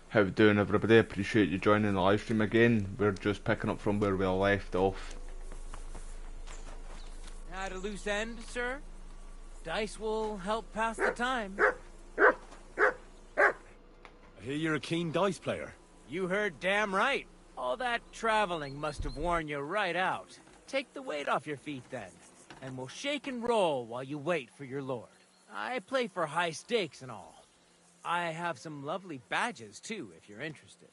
How we doing, everybody? Appreciate you joining the live stream again. We're just picking up from where we left off. At a loose end, sir? Dice will help pass the time. I hear you're a keen dice player. You heard damn right. All that traveling must have worn you right out. Take the weight off your feet then, and we'll shake and roll while you wait for your lord. I play for high stakes and all. I have some lovely badges too, if you're interested.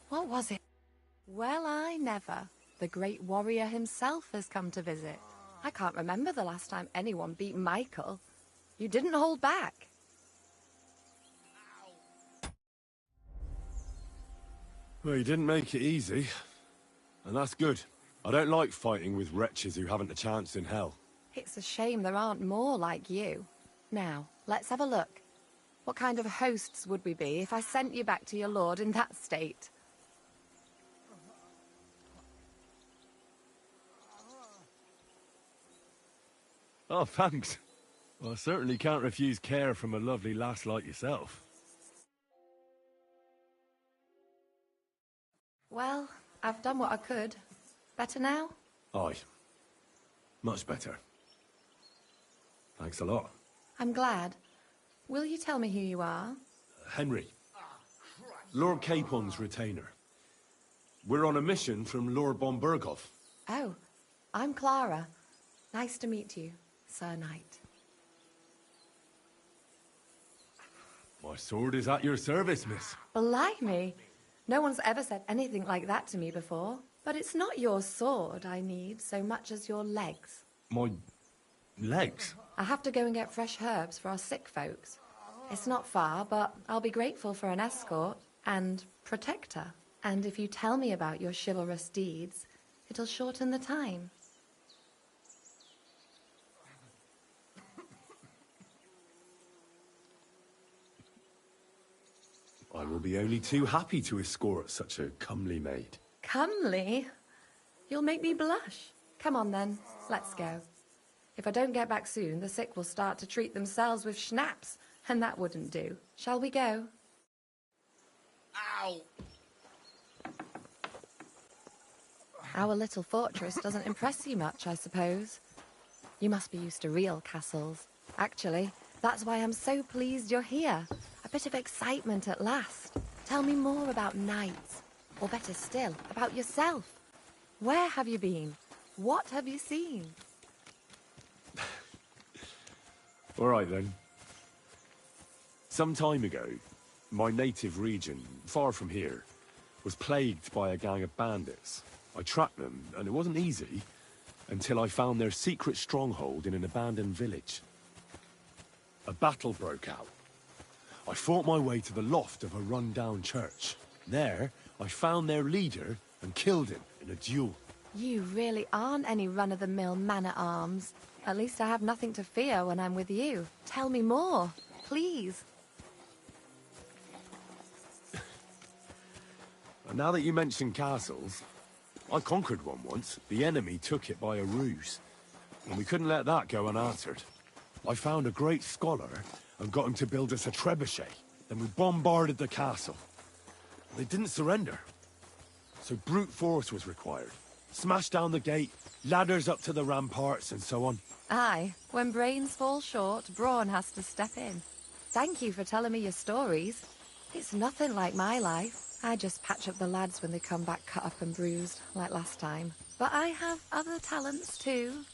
What was it? Well, I never. The great warrior himself has come to visit. I can't remember the last time anyone beat Michael. You didn't hold back. Well, you didn't make it easy. And that's good. I don't like fighting with wretches who haven't a chance in hell. It's a shame there aren't more like you. Now, let's have a look. What kind of hosts would we be if I sent you back to your lord in that state? Oh, thanks. Well, I certainly can't refuse care from a lovely lass like yourself. Well, I've done what I could. Better now? Aye. Much better. Thanks a lot. I'm glad. Will you tell me who you are? Henry. Lord Capon's retainer. We're on a mission from Lord Bombergov. Oh, I'm Clara. Nice to meet you, Sir Knight. My sword is at your service, miss. Blimey! No one's ever said anything like that to me before. But it's not your sword I need so much as your legs. My legs? I have to go and get fresh herbs for our sick folks. It's not far, but I'll be grateful for an escort and protector. And if you tell me about your chivalrous deeds, it'll shorten the time. I will be only too happy to escort such a comely maid. Comely? You'll make me blush. Come on then, let's go. If I don't get back soon, the sick will start to treat themselves with schnapps, and that wouldn't do. Shall we go? Ow! Our little fortress doesn't impress you much, I suppose. You must be used to real castles. Actually, that's why I'm so pleased you're here. A bit of excitement at last. Tell me more about knights, or better still, about yourself. Where have you been? What have you seen? All right, then. Some time ago, my native region, far from here, was plagued by a gang of bandits. I tracked them, and it wasn't easy, until I found their secret stronghold in an abandoned village. A battle broke out. I fought my way to the loft of a run-down church. There, I found their leader and killed him in a duel. You really aren't any run-of-the-mill man-at-arms. At least I have nothing to fear when I'm with you. Tell me more, please. And now that you mention castles, I conquered one once. The enemy took it by a ruse, and we couldn't let that go unanswered. I found a great scholar and got him to build us a trebuchet. Then we bombarded the castle. They didn't surrender, so brute force was required. Smash down the gate, ladders up to the ramparts, and so on. Aye, when brains fall short, brawn has to step in. Thank you for telling me your stories. It's nothing like my life. I just patch up the lads when they come back cut up and bruised, like last time. But I have other talents too.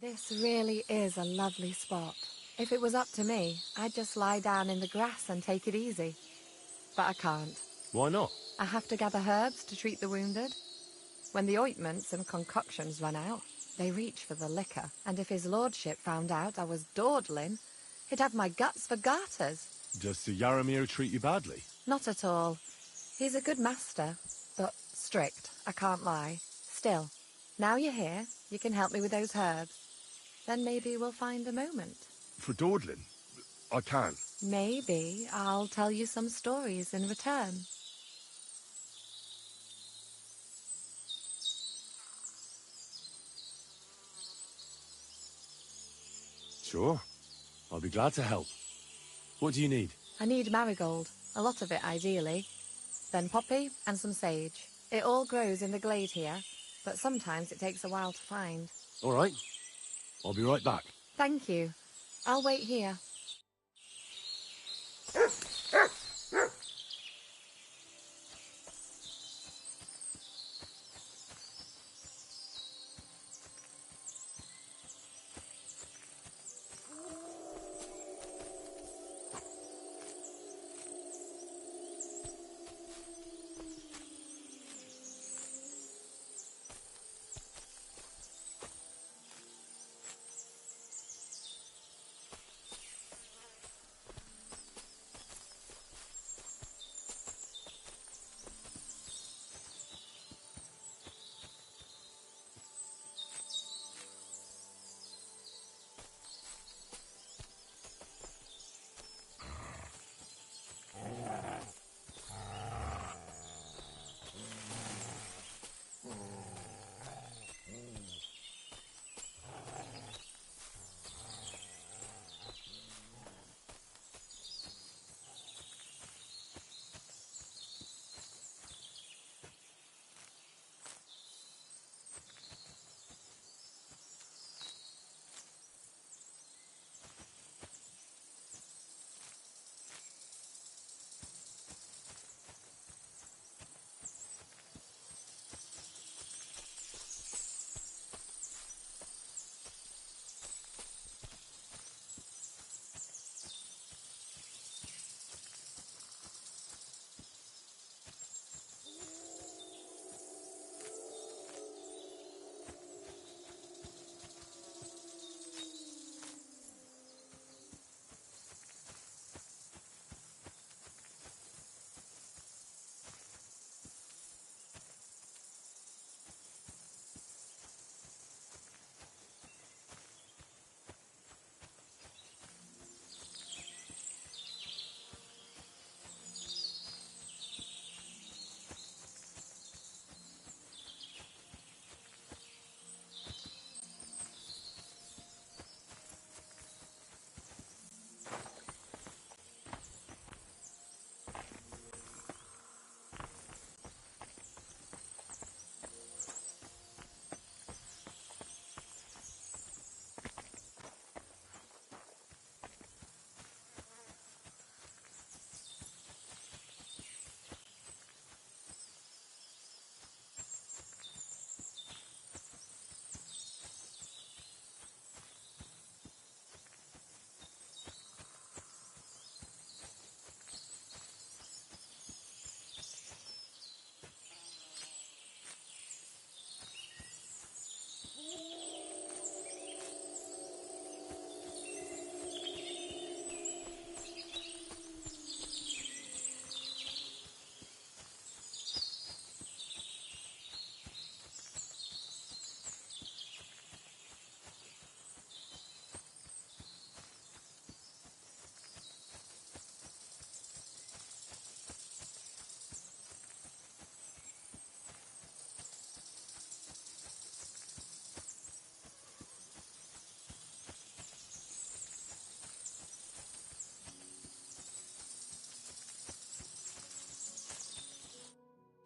This really is a lovely spot. If it was up to me, I'd just lie down in the grass and take it easy. But I can't. Why not? I have to gather herbs to treat the wounded. When the ointments and concoctions run out, they reach for the liquor, and if his lordship found out I was dawdling, he'd have my guts for garters. Does Sir Yaramir treat you badly? Not at all. He's a good master, but strict, I can't lie. Still, now you're here, you can help me with those herbs. Then maybe we'll find a moment. For dawdling? I can. Maybe I'll tell you some stories in return. Sure. I'll be glad to help. What do you need? I need marigold, a lot of it ideally. Then poppy and some sage. It all grows in the glade here, but sometimes it takes a while to find. All right. I'll be right back. Thank you. I'll wait here.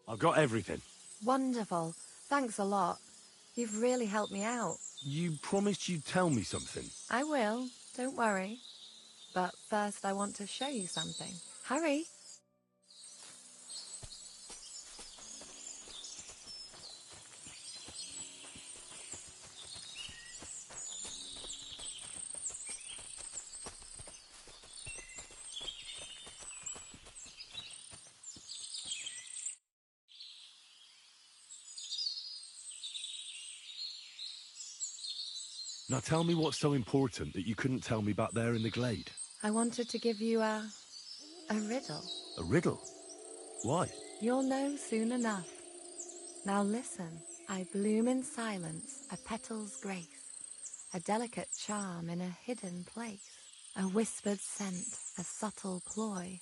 I've got everything. Wonderful. Thanks a lot. You've really helped me out. You promised you'd tell me something. I will. Don't worry. But first I want to show you something. Hurry. Now tell me what's so important that you couldn't tell me back there in the glade. I wanted to give you a riddle. A riddle? Why? You'll know soon enough. Now listen. I bloom in silence, a petal's grace, a delicate charm in a hidden place, a whispered scent, a subtle ploy.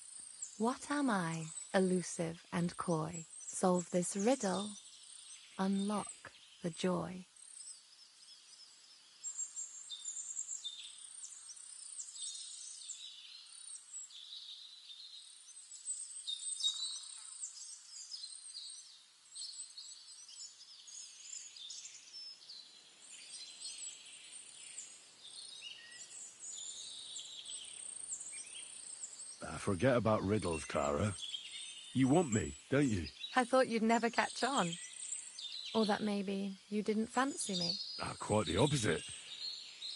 What am I, elusive and coy? Solve this riddle, unlock the joy. Forget about riddles, Clara. You want me, don't you? I thought you'd never catch on. Or that maybe you didn't fancy me. Quite the opposite.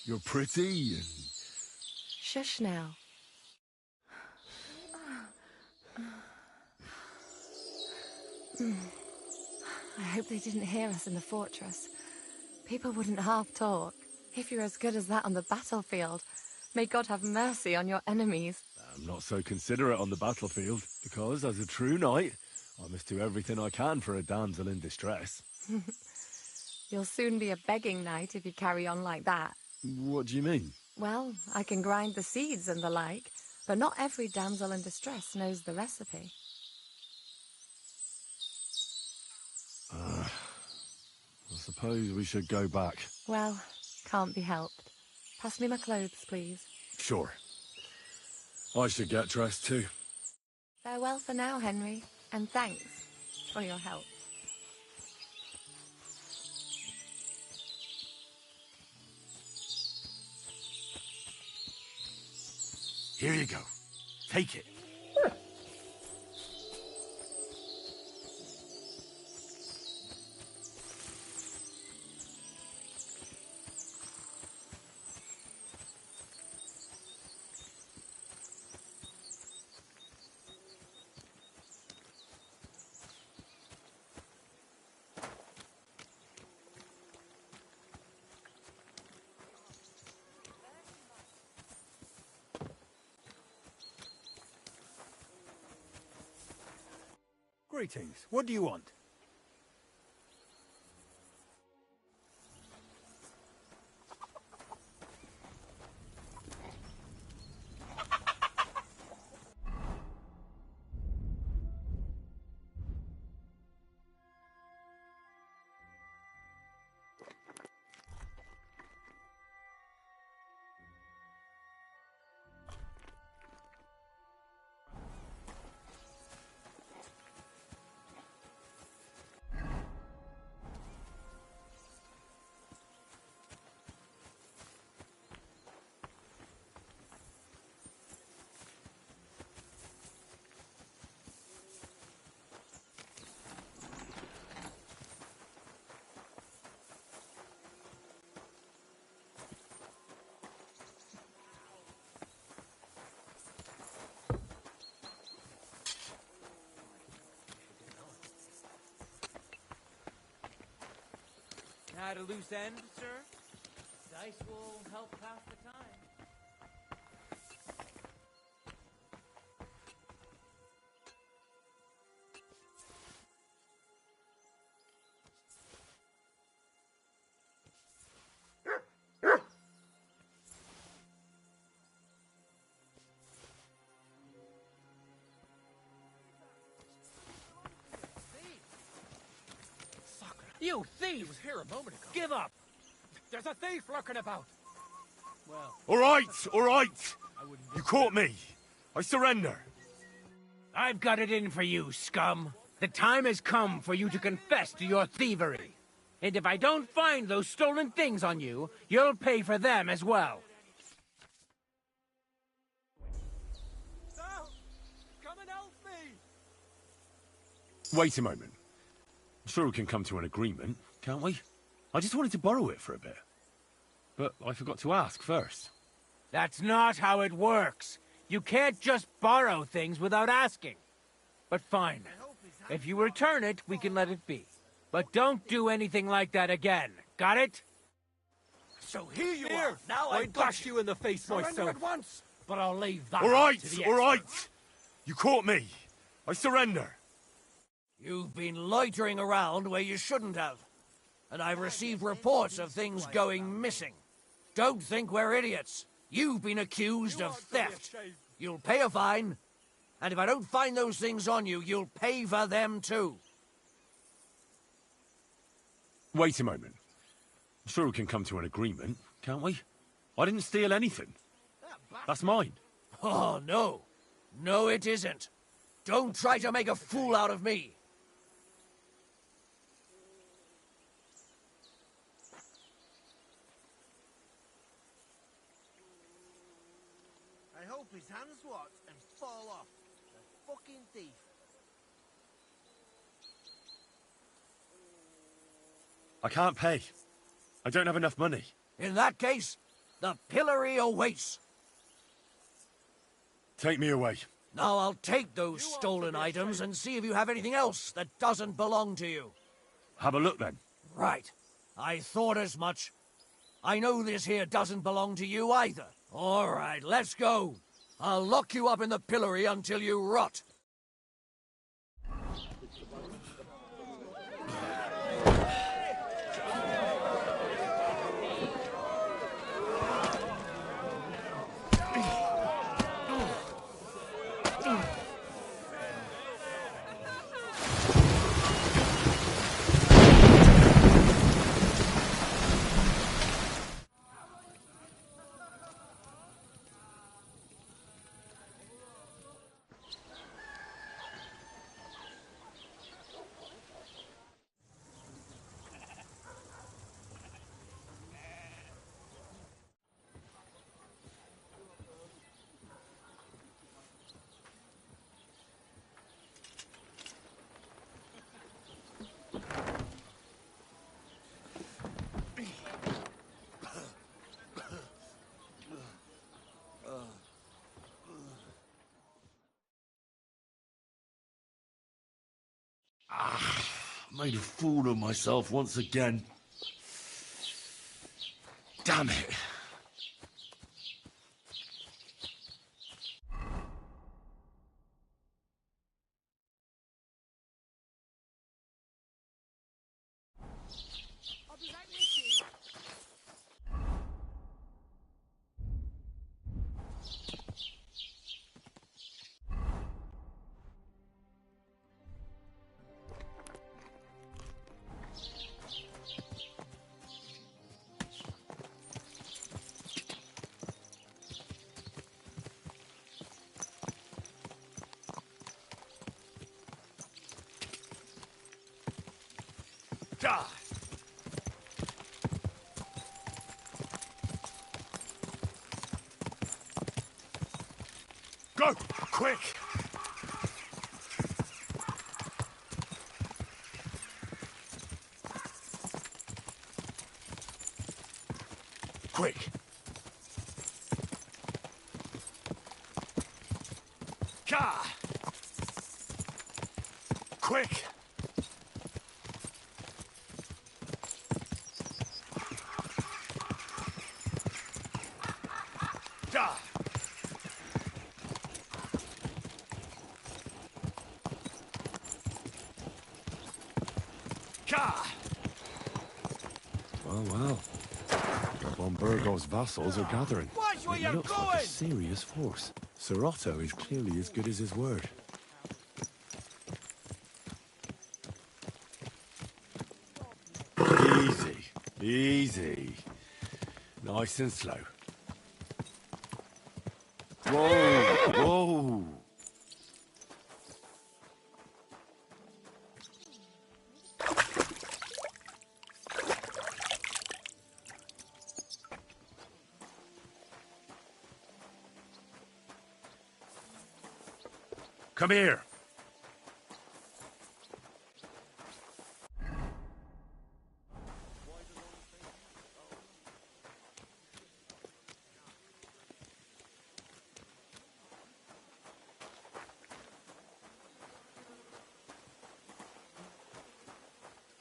You're pretty and... Shush now. I hope they didn't hear us in the fortress. People wouldn't half talk. If you're as good as that on the battlefield, may God have mercy on your enemies. I'm not so considerate on the battlefield, because as a true knight, I must do everything I can for a damsel in distress. You'll soon be a begging knight if you carry on like that. What do you mean? Well, I can grind the seeds and the like, but not every damsel in distress knows the recipe. I suppose we should go back. Well, can't be helped. Pass me my clothes, please. Sure. I should get dressed too. Farewell for now, Henry, and thanks for your help. Here you go. Take it. Greetings. What do you want? At a loose end, sir? Dice will help pass the time. You thief! He was here a moment ago. Give up! There's a thief lurking about. Well, All right. I wouldn't You caught me. I surrender. I've got it in for you, scum. The time has come for you to confess to your thievery. And if I don't find those stolen things on you, you'll pay for them as well. Sal, come and help me! Wait a moment. I'm sure we can come to an agreement, can't we? I just wanted to borrow it for a bit. But I forgot to ask first. That's not how it works. You can't just borrow things without asking. But fine. If you return it, we can let it be. But don't do anything like that again. Got it? So here you Here, are. Now I I got bash you in the face Surrender myself. at once. But I'll leave that All right, to the all right. experts. You caught me. I surrender. You've been loitering around where you shouldn't have. And I've received reports of things going missing. Don't think we're idiots. You've been accused of theft. You'll pay a fine. And if I don't find those things on you, you'll pay for them too. Wait a moment. I'm sure we can come to an agreement, can't we? I didn't steal anything. That's mine. Oh, no. No, it isn't. Don't try to make a fool out of me. I hope his hands what and fall off. The fucking thief. I can't pay. I don't have enough money. In that case, the pillory awaits. Take me away. Now I'll take those stolen items and see if you have anything else that doesn't belong to you. Have a look then. Right. I thought as much. I know this here doesn't belong to you either. All right, let's go. I'll lock you up in the pillory until you rot. Made a fool of myself once again. Damn it. Die. Go! Quick! Quick! Ka! Quick! Die. Ka! Well, well. Von Burgov's vassals are gathering. Watch where It you're looks like going! a serious force. Sir Otto is clearly as good as his word. Easy. Easy. Nice and slow. Whoa! Whoa! Come here.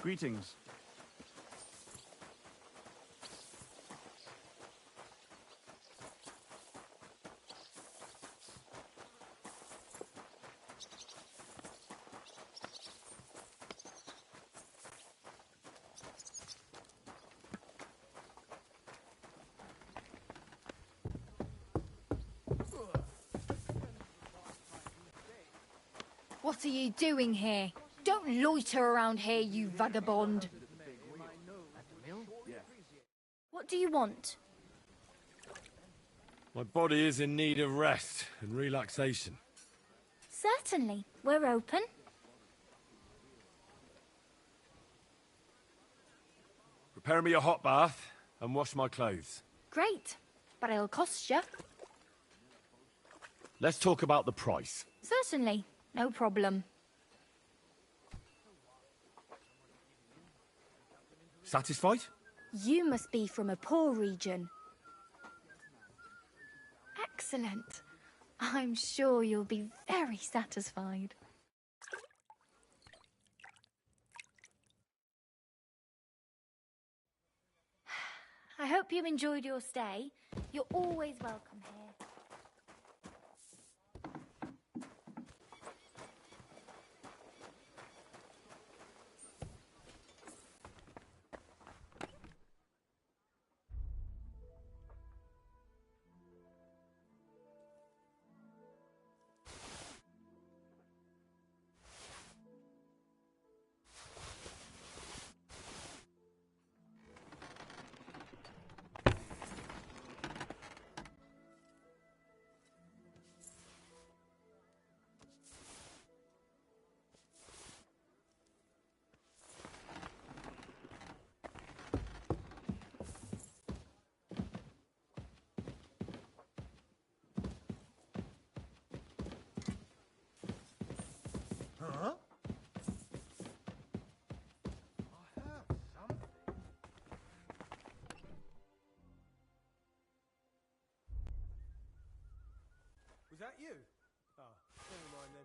Greetings. What are you doing here? Don't loiter around here, you vagabond. What do you want? My body is in need of rest and relaxation. Certainly. We're open. Prepare me a hot bath and wash my clothes. Great. But it'll cost you. Let's talk about the price. Certainly. No problem. Satisfied? You must be from a poor region. Excellent. I'm sure you'll be very satisfied. I hope you enjoyed your stay. You're always welcome here. Huh? Was that you? Oh, never mind then.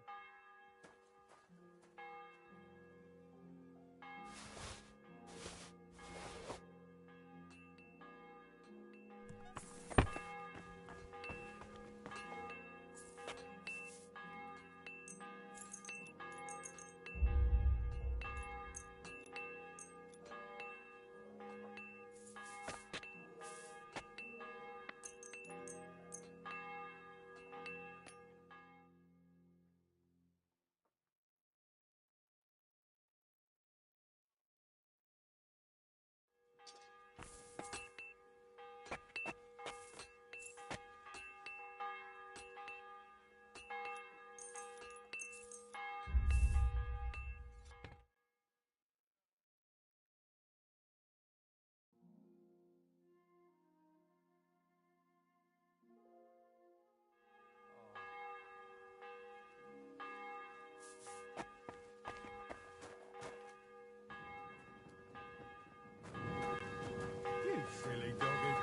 You silly doggy.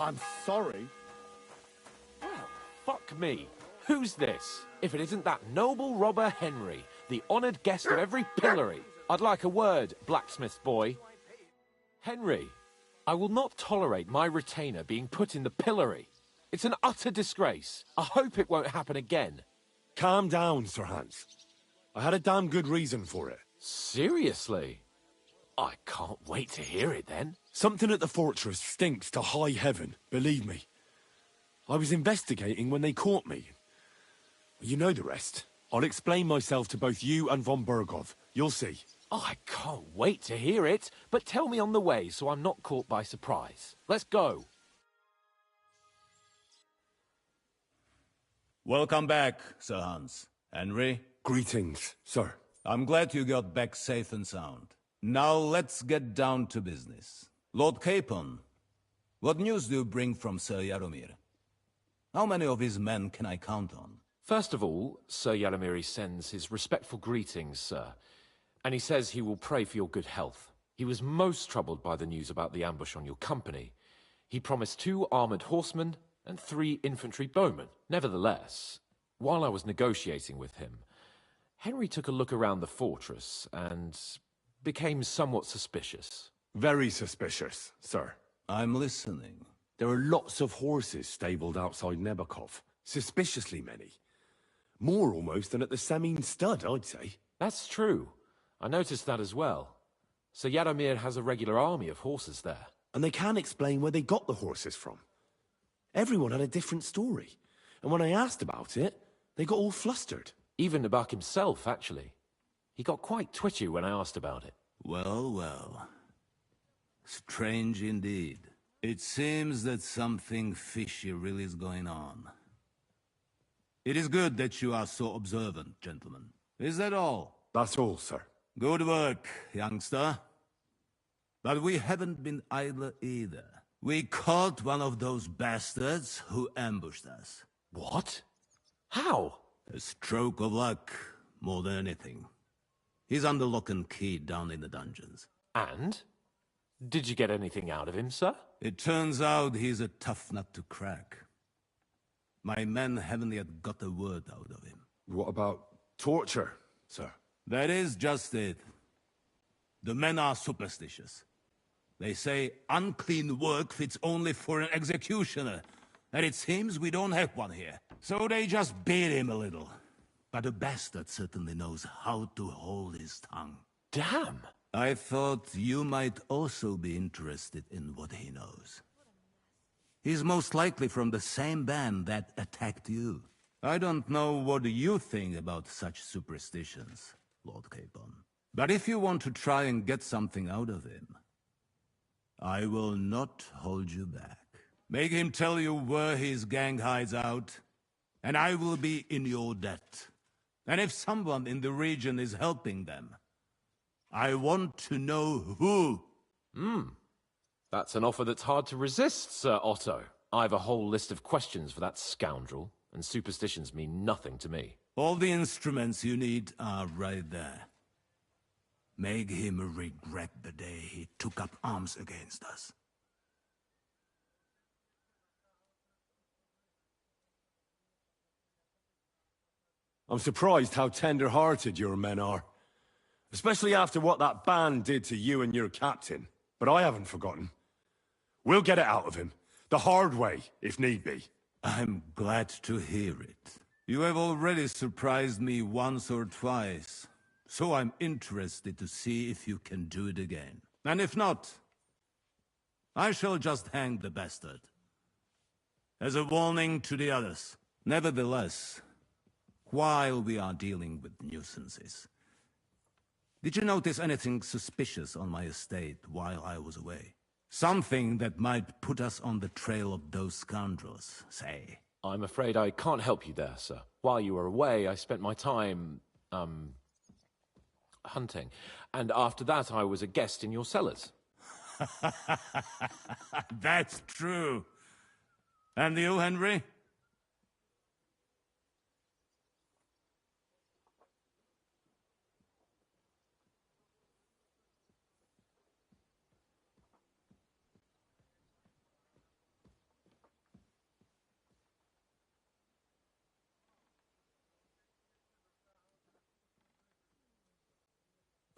I'm sorry. Well, fuck me. Who's this? If it isn't that noble robber Henry, the honoured guest of every pillory. I'd like a word, blacksmith boy. Henry, I will not tolerate my retainer being put in the pillory. It's an utter disgrace. I hope it won't happen again. Calm down, Sir Hans. I had a damn good reason for it. Seriously? I can't wait to hear it then. Something at the fortress stinks to high heaven, believe me. I was investigating when they caught me. You know the rest. I'll explain myself to both you and von Bergov. You'll see. I can't wait to hear it, but tell me on the way so I'm not caught by surprise. Let's go. Welcome back, Sir Hans. Henry? Greetings, sir. I'm glad you got back safe and sound. Now let's get down to business. Lord Capon, what news do you bring from Sir Yaromir? How many of his men can I count on? First of all, Sir Yalamiri sends his respectful greetings, sir. And he says he will pray for your good health. He was most troubled by the news about the ambush on your company. He promised 2 armoured horsemen and 3 infantry bowmen. Nevertheless, while I was negotiating with him, Henry took a look around the fortress and became somewhat suspicious. Very suspicious, sir. I'm listening. There are lots of horses stabled outside Nebakov. Suspiciously many. More almost than at the Samin stud, I'd say. That's true. I noticed that as well. So Yaromir has a regular army of horses there. And they can't explain where they got the horses from. Everyone had a different story. And when I asked about it, they got all flustered. Even Nabak himself, actually. He got quite twitchy when I asked about it. Well, well. Strange indeed. It seems that something fishy really is going on. It is good that you are so observant, gentlemen. Is that all? That's all, sir. Good work, youngster. But we haven't been idle either. We caught one of those bastards who ambushed us. What? How? A stroke of luck, more than anything. He's under lock and key down in the dungeons. And? Did you get anything out of him, sir? It turns out he's a tough nut to crack. My men haven't yet got a word out of him. What about torture, sir? That is just it. The men are superstitious. They say unclean work fits only for an executioner, and it seems we don't have one here. So they just beat him a little. But the bastard certainly knows how to hold his tongue. Damn! I thought you might also be interested in what he knows. He's most likely from the same band that attacked you. I don't know what you think about such superstitions, Lord Capon. But if you want to try and get something out of him, I will not hold you back. Make him tell you where his gang hides out, and I will be in your debt. And if someone in the region is helping them, I want to know who. That's an offer that's hard to resist, Sir Otto. I've a whole list of questions for that scoundrel, and superstitions mean nothing to me. All the instruments you need are right there. Make him regret the day he took up arms against us. I'm surprised how tender-hearted your men are. Especially after what that band did to you and your captain. But I haven't forgotten. We'll get it out of him. The hard way, if need be. I'm glad to hear it. You have already surprised me once or twice. So I'm interested to see if you can do it again. And if not, I shall just hang the bastard. As a warning to the others. Nevertheless, while we are dealing with nuisances, did you notice anything suspicious on my estate while I was away? Something that might put us on the trail of those scoundrels, say. I'm afraid I can't help you there, sir. While you were away, I spent my time, hunting. And after that, I was a guest in your cellars. That's true. And you, Henry?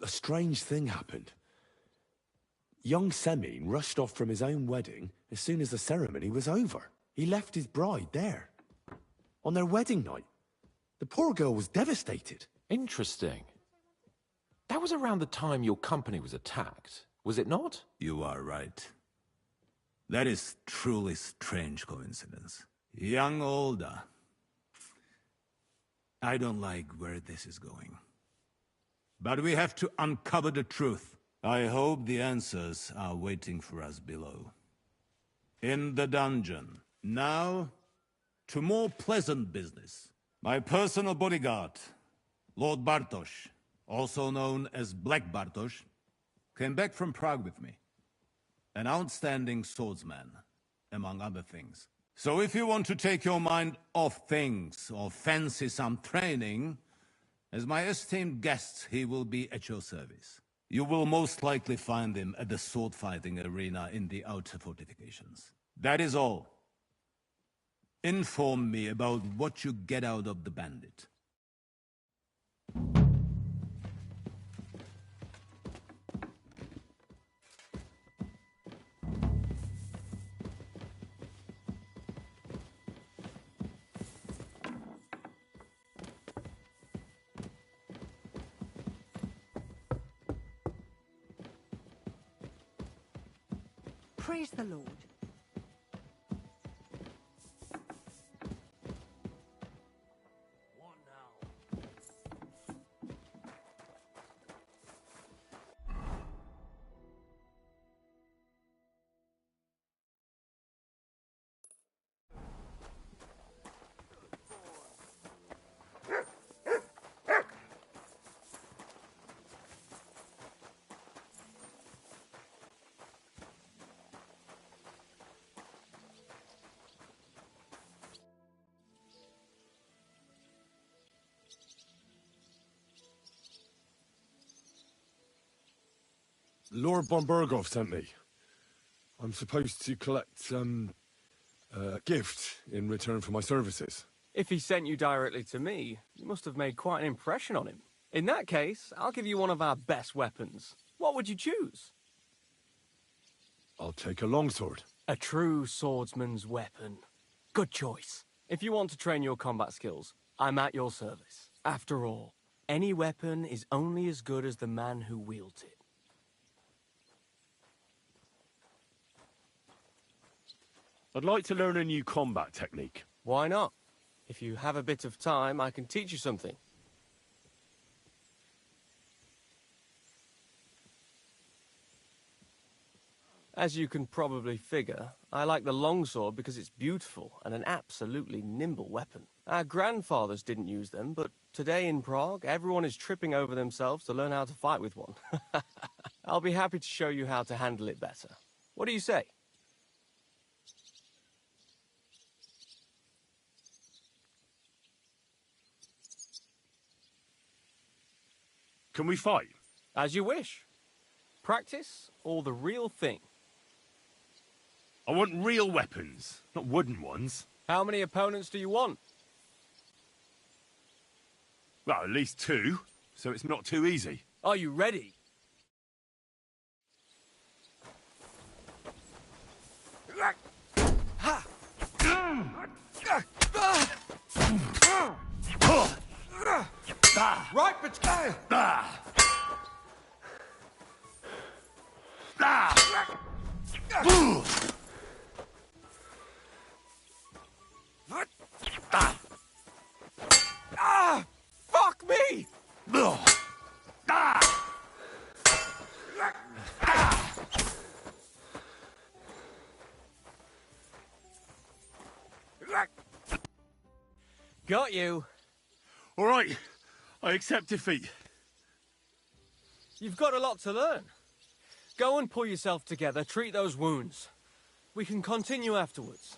A strange thing happened. Young Semin rushed off from his own wedding as soon as the ceremony was over. He left his bride there. On their wedding night. The poor girl was devastated. Interesting. That was around the time your company was attacked, was it not? You are right. That is truly strange coincidence. Young Olda. I don't like where this is going. But we have to uncover the truth. I hope the answers are waiting for us below. In the dungeon. Now, to more pleasant business. My personal bodyguard, Lord Bartosz, also known as Black Bartosz, came back from Prague with me. An outstanding swordsman, among other things. So if you want to take your mind off things or fancy some training, as my esteemed guest, he will be at your service. You will most likely find him at the sword-fighting arena in the outer fortifications. That is all. Inform me about what you get out of the bandit. Praise the Lord. Lord Bombergov sent me. I'm supposed to collect, a gift in return for my services. If he sent you directly to me, you must have made quite an impression on him. In that case, I'll give you one of our best weapons. What would you choose? I'll take a longsword. A true swordsman's weapon. Good choice. If you want to train your combat skills, I'm at your service. After all, any weapon is only as good as the man who wields it. I'd like to learn a new combat technique. Why not? If you have a bit of time, I can teach you something. As you can probably figure, I like the longsword because it's beautiful and an absolutely nimble weapon. Our grandfathers didn't use them, but today in Prague, everyone is tripping over themselves to learn how to fight with one. I'll be happy to show you how to handle it better. What do you say? Can we fight? As you wish. Practice or the real thing? I want real weapons, not wooden ones. How many opponents do you want? Well, at least 2, so it's not too easy. Are you ready? Right, but fuck me! Got you. All right, I accept defeat. You've got a lot to learn. Go and pull yourself together, treat those wounds. We can continue afterwards.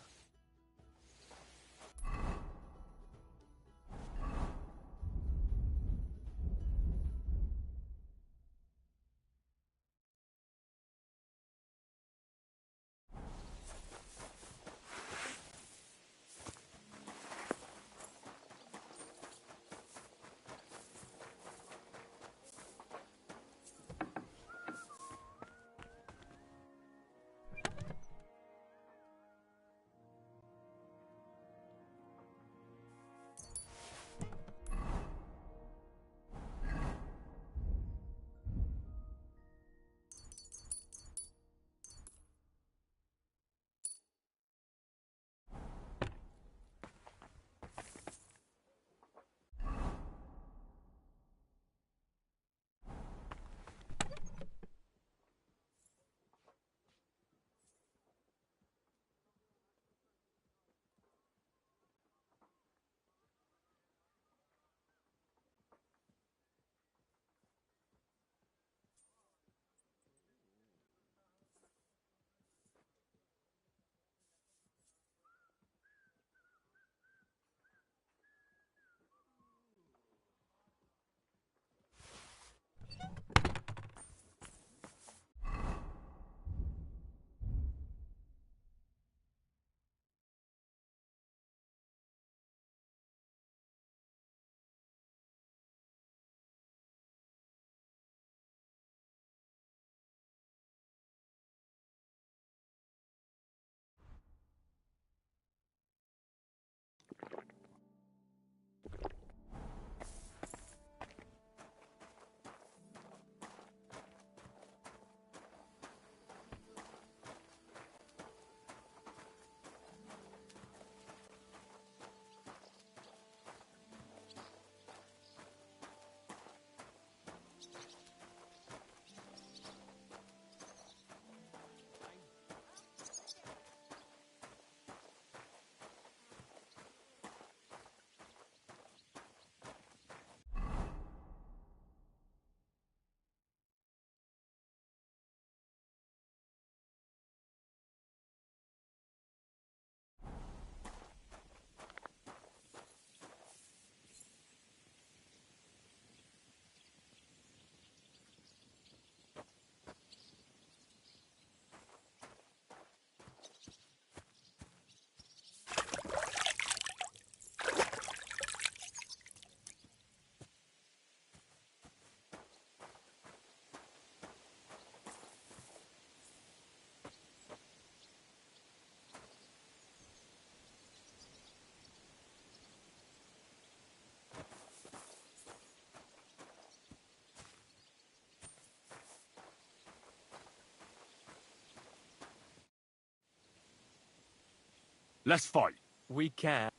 Let's fight. We can.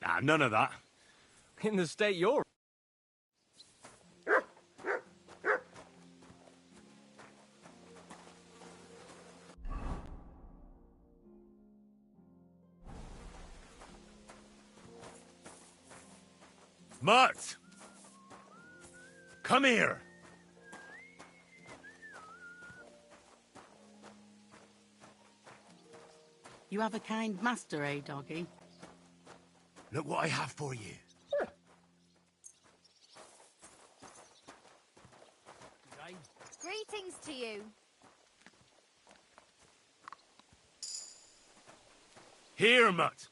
Nah, none of that. In the state you're... Mutt! Come here! You have a kind master, eh, doggy? Look what I have for you. Greetings to you. Here, Mutt!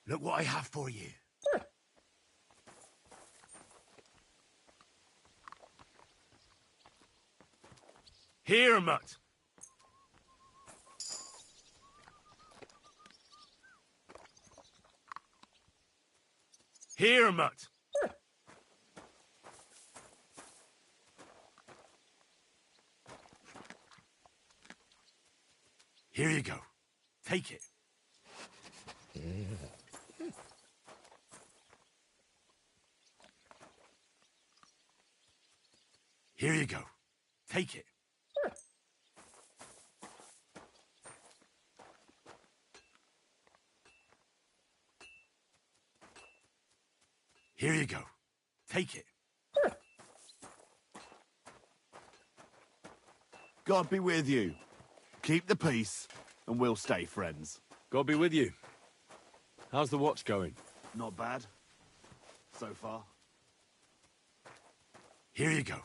Look what I have for you. Here, Mutt! Here, Mutt! Here you go. Take it. Here you go. Take it. Here you go. Take it. God be with you. Keep the peace, and we'll stay friends. God be with you. How's the watch going? Not bad. So far. Here you go.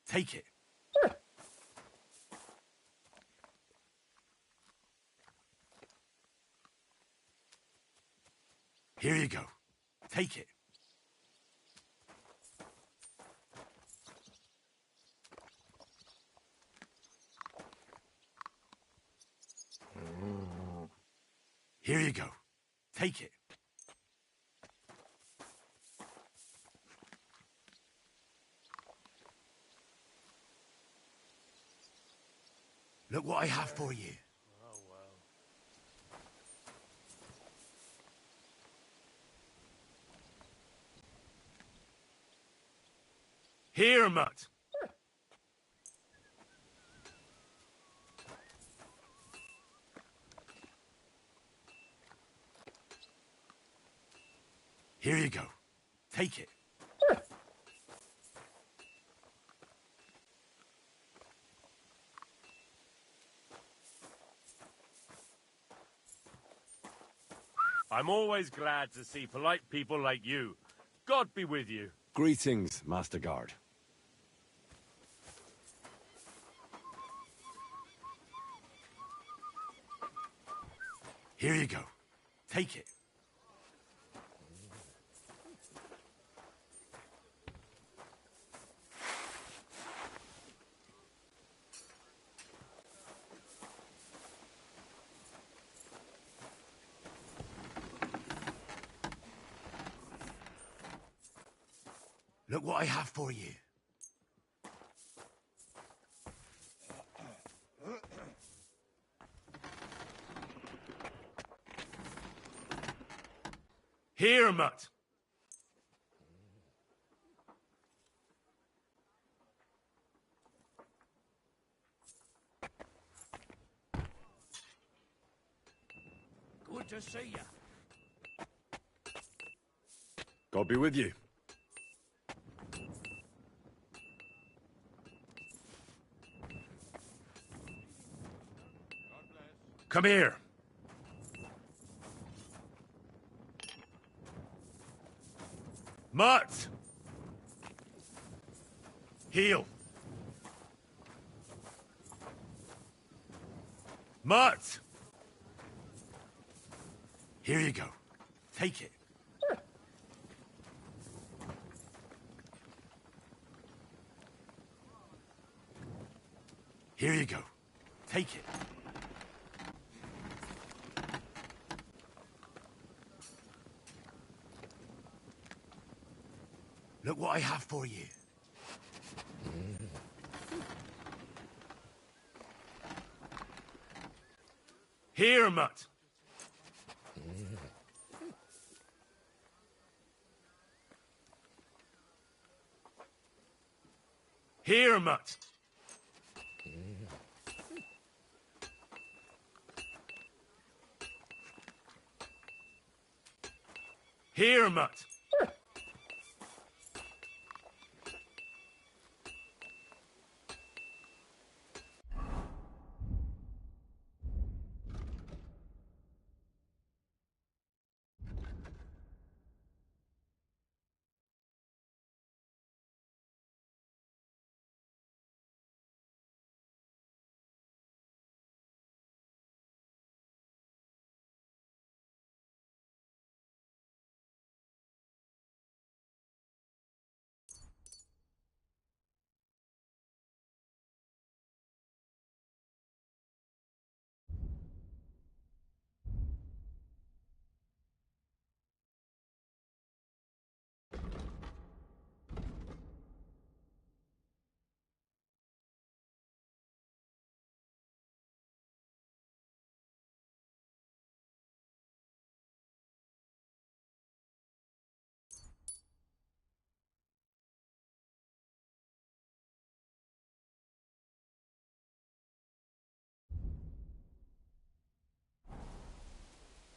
Take it. Here you go. Take it. Here you go. Take it. Look what I have for you. Here, Mutt. Here you go. Take it. I'm always glad to see polite people like you. God be with you. Greetings, Master Guard. Here you go. Take it. Look what I have for you. Here, mutt. Good to see you. God be with you. Come here. Mutt! Heel. Mutt! Here you go. Take it. Here you go. Take it. Look what I have for you. Here, mutt. Here, mutt. Here, mutt.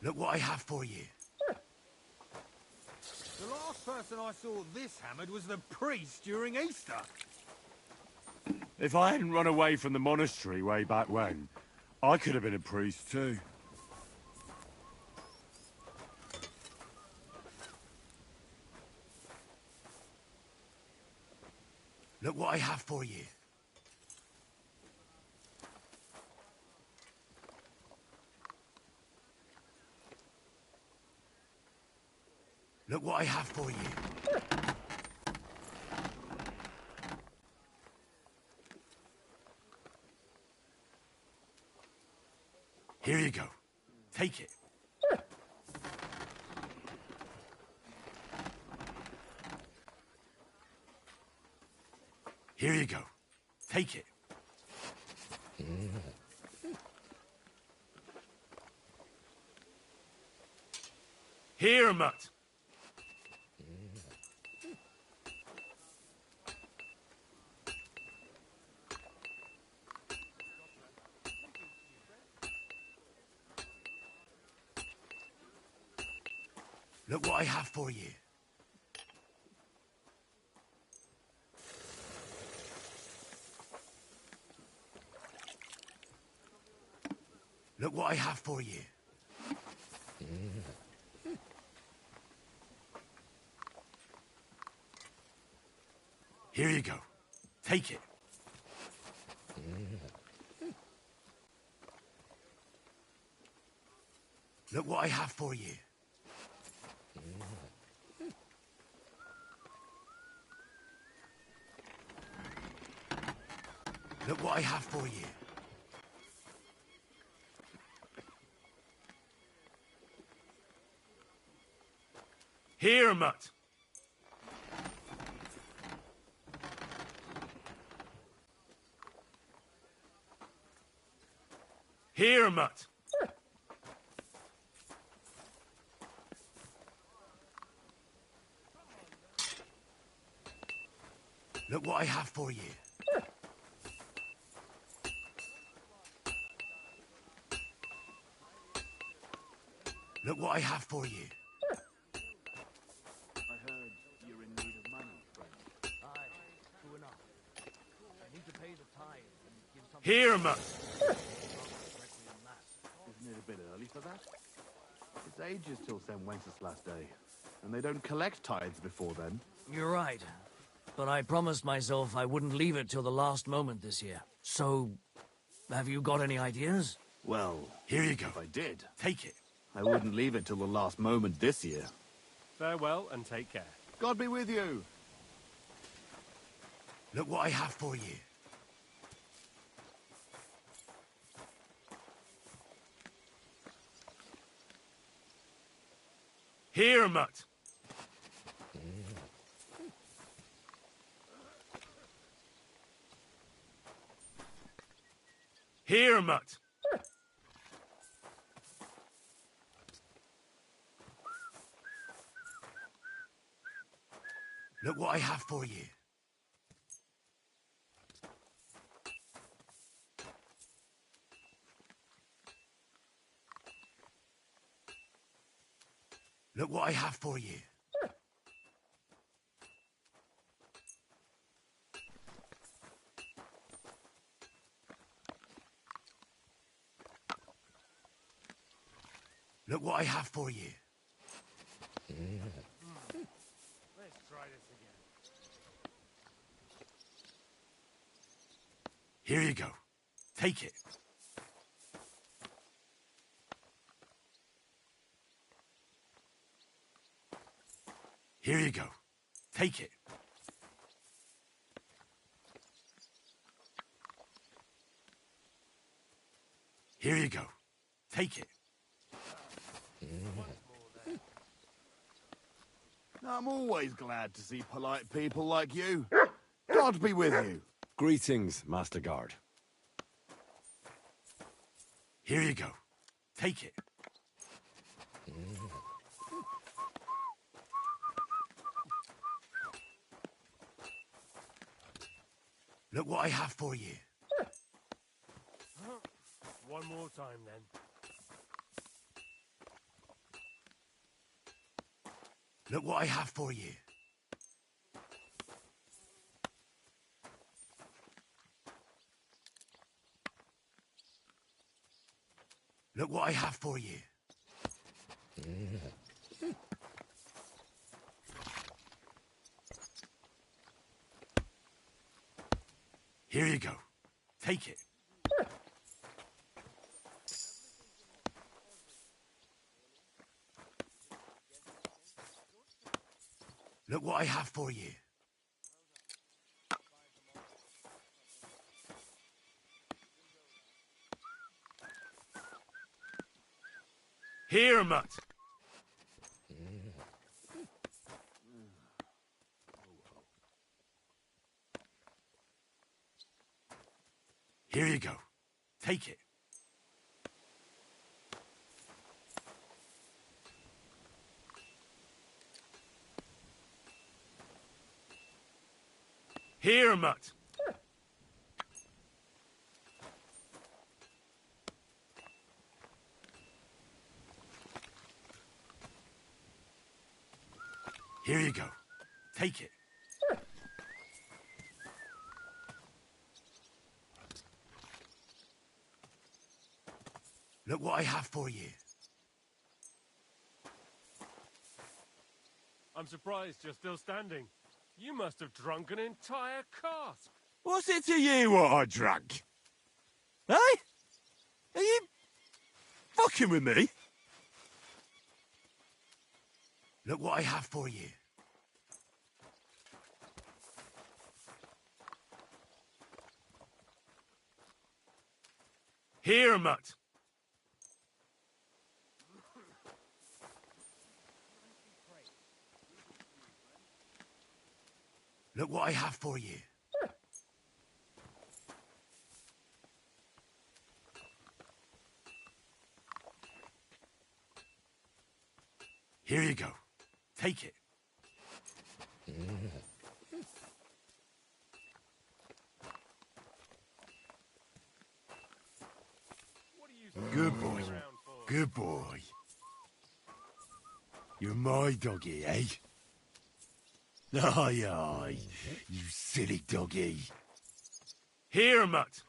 Look what I have for you. The last person I saw this hammered was the priest during Easter. If I hadn't run away from the monastery way back when, I could have been a priest too. Look what I have for you. Look what I have for you. Here you go. Take it. Here you go. Take it. Here, mutt. Look what I have for you. Look what I have for you. Here you go. Take it. Look what I have for you. Look what I have for you. Here, mutt. Here, mutt. Look what I have for you. Look what I have for you. I heard you're in need of money, friend. Aye, true enough. I need to pay the tithe and give some... Here, mutt. Isn't it a bit early for that? It's ages till St. Wenceslas Day, and they don't collect tithes before then. You're right. But I promised myself I wouldn't leave it till the last moment this year. So, have you got any ideas? Well, Here you go. if I did, Take it. I wouldn't leave it till the last moment this year. Farewell and take care. God be with you. Look what I have for you. Here, mutt. Here, mutt. Look what I have for you. Look what I have for you. Look what I have for you. Let's try this again. Here you go. Take it. Here you go. Take it. Here you go. Take it. I'm always glad to see polite people like you. God be with you. Greetings, Master Guard. Here you go. Take it. Look what I have for you. One more time, then. Look what I have for you. Look what I have for you. Here you go. Take it. Look what I have for you. Here, mutt. Here you go. Take it. Here, mutt. Here you go. Take it. Look what I have for you. I'm surprised you're still standing. You must have drunk an entire cask. What's it to you what I drank? Hey? Are you fucking with me? Look what I have for you. Here, mutt. Look what I have for you. Here you go. Take it. Good boy. Good boy. You're my doggy, eh? Aye, aye. You silly doggy. Here, Mutt.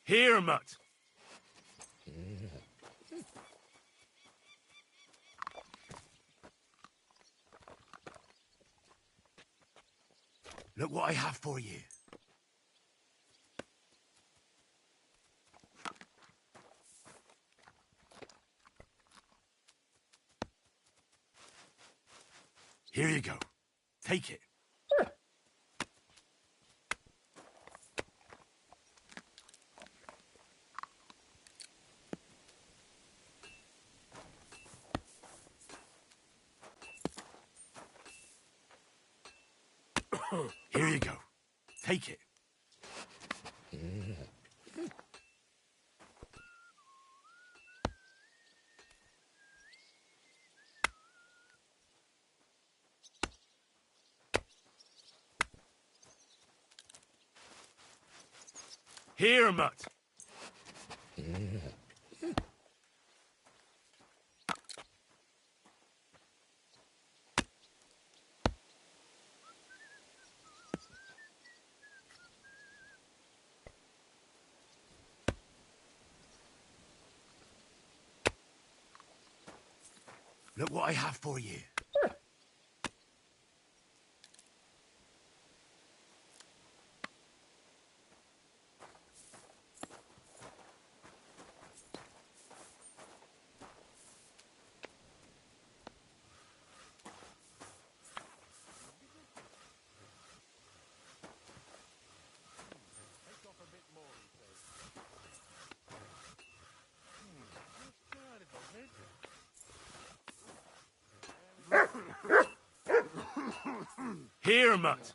Here, Mutt. Look what I have for you. Here you go. Take it. Here you go. Take it. Here, Mutt. Look what I have for you. Here, Mutt.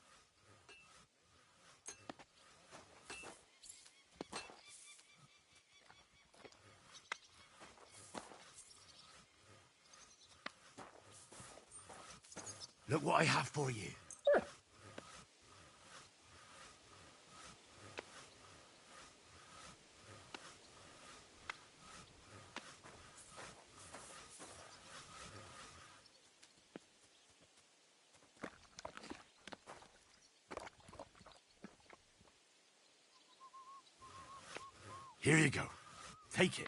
Look what I have for you. Here you go. Take it.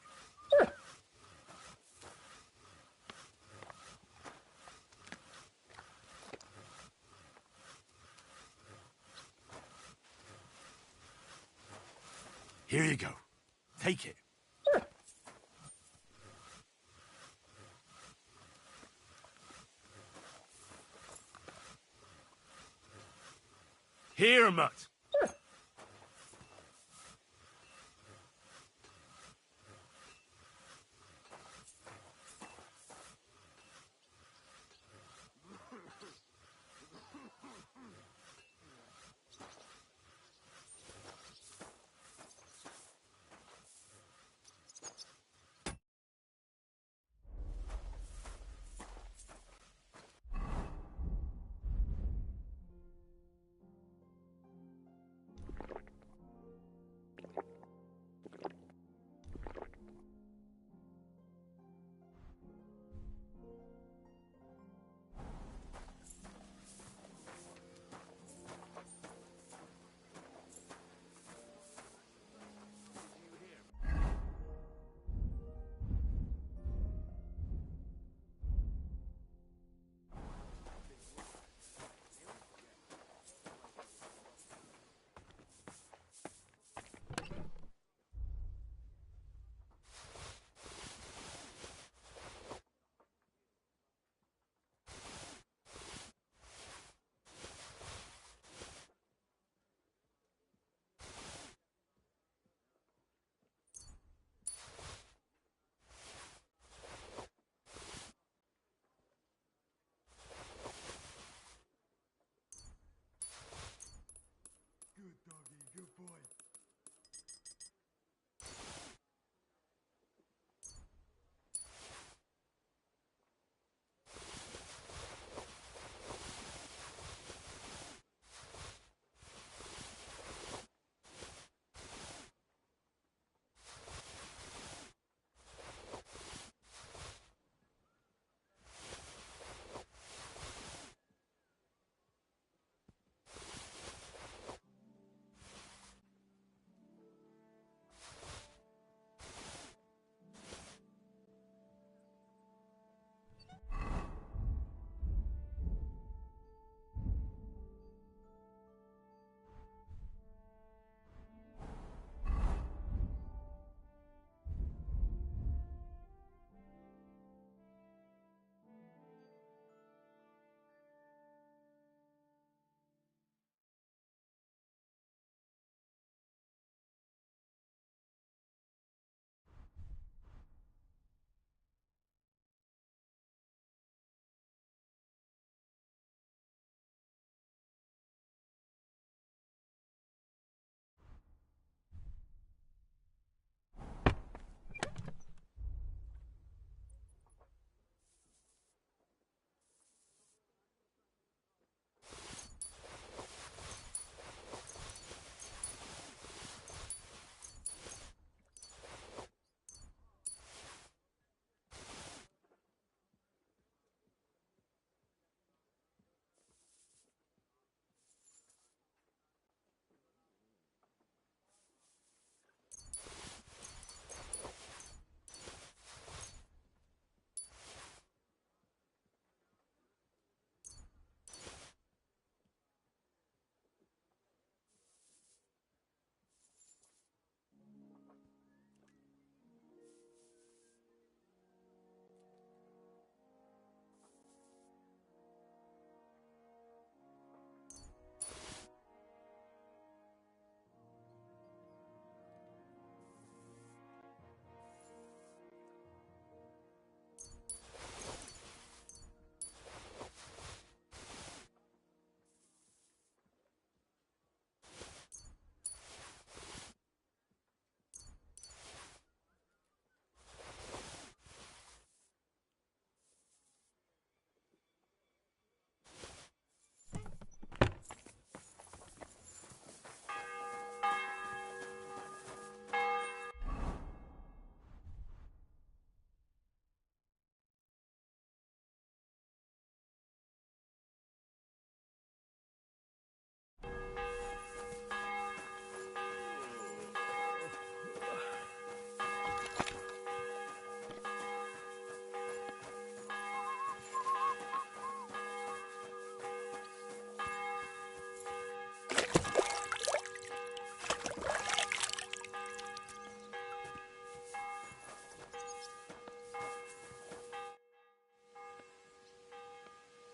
Here you go. Take it. Here, Mutt.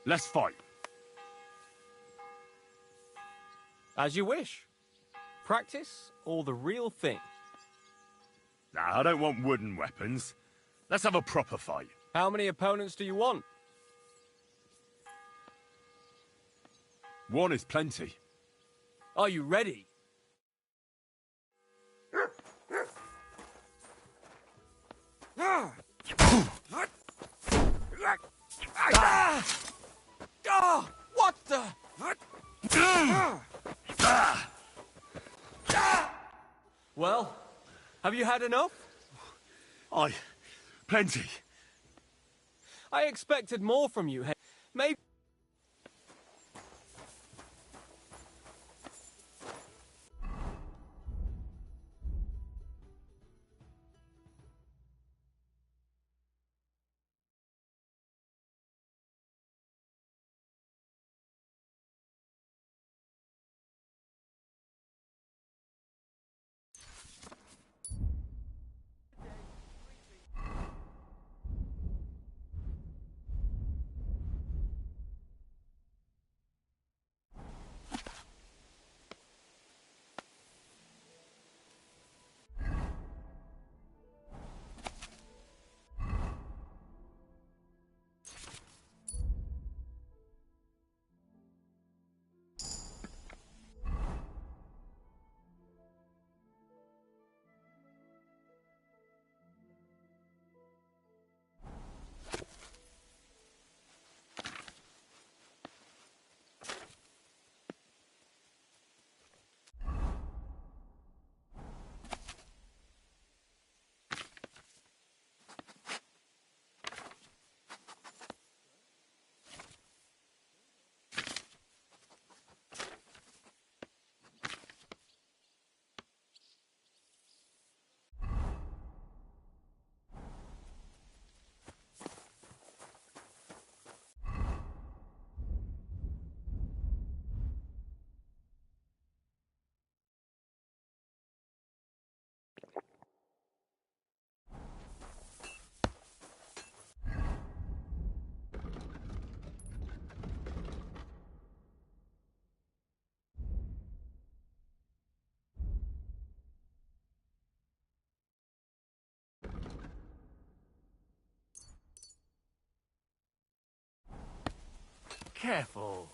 Let's fight. As you wish. Practice or the real thing? Nah, I don't want wooden weapons. Let's have a proper fight. How many opponents do you want? One is plenty. Are you ready? What the? Well, have you had enough? Plenty. I expected more from you. Maybe... Careful.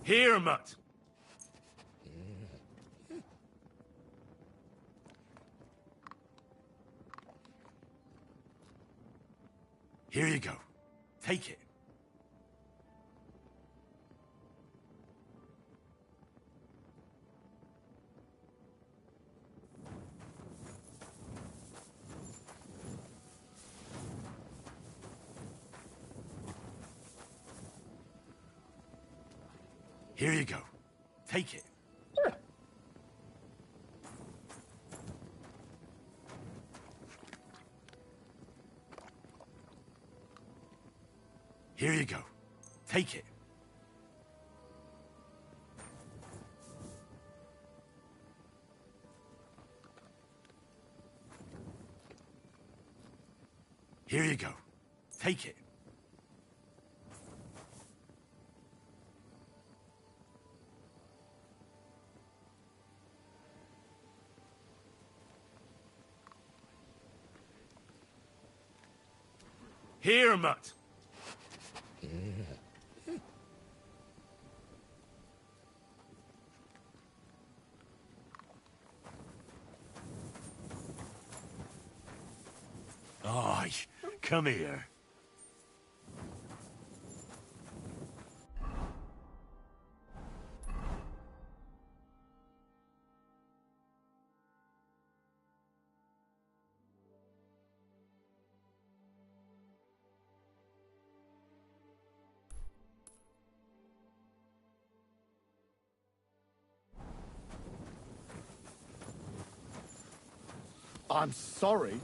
Here, Mutt. Here you go. Take it. Here you go. Take it. Here you go. Take it. Here you go. Take it. Here, Mutt. Aye, come here. I'm sorry.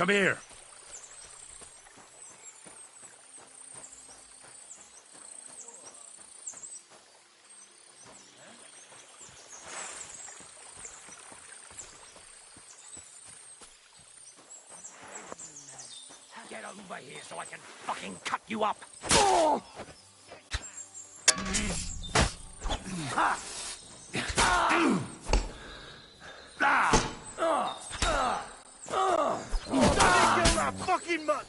Come here. Get over here so I can fucking cut you up. Oh! Kill that fucking mutt!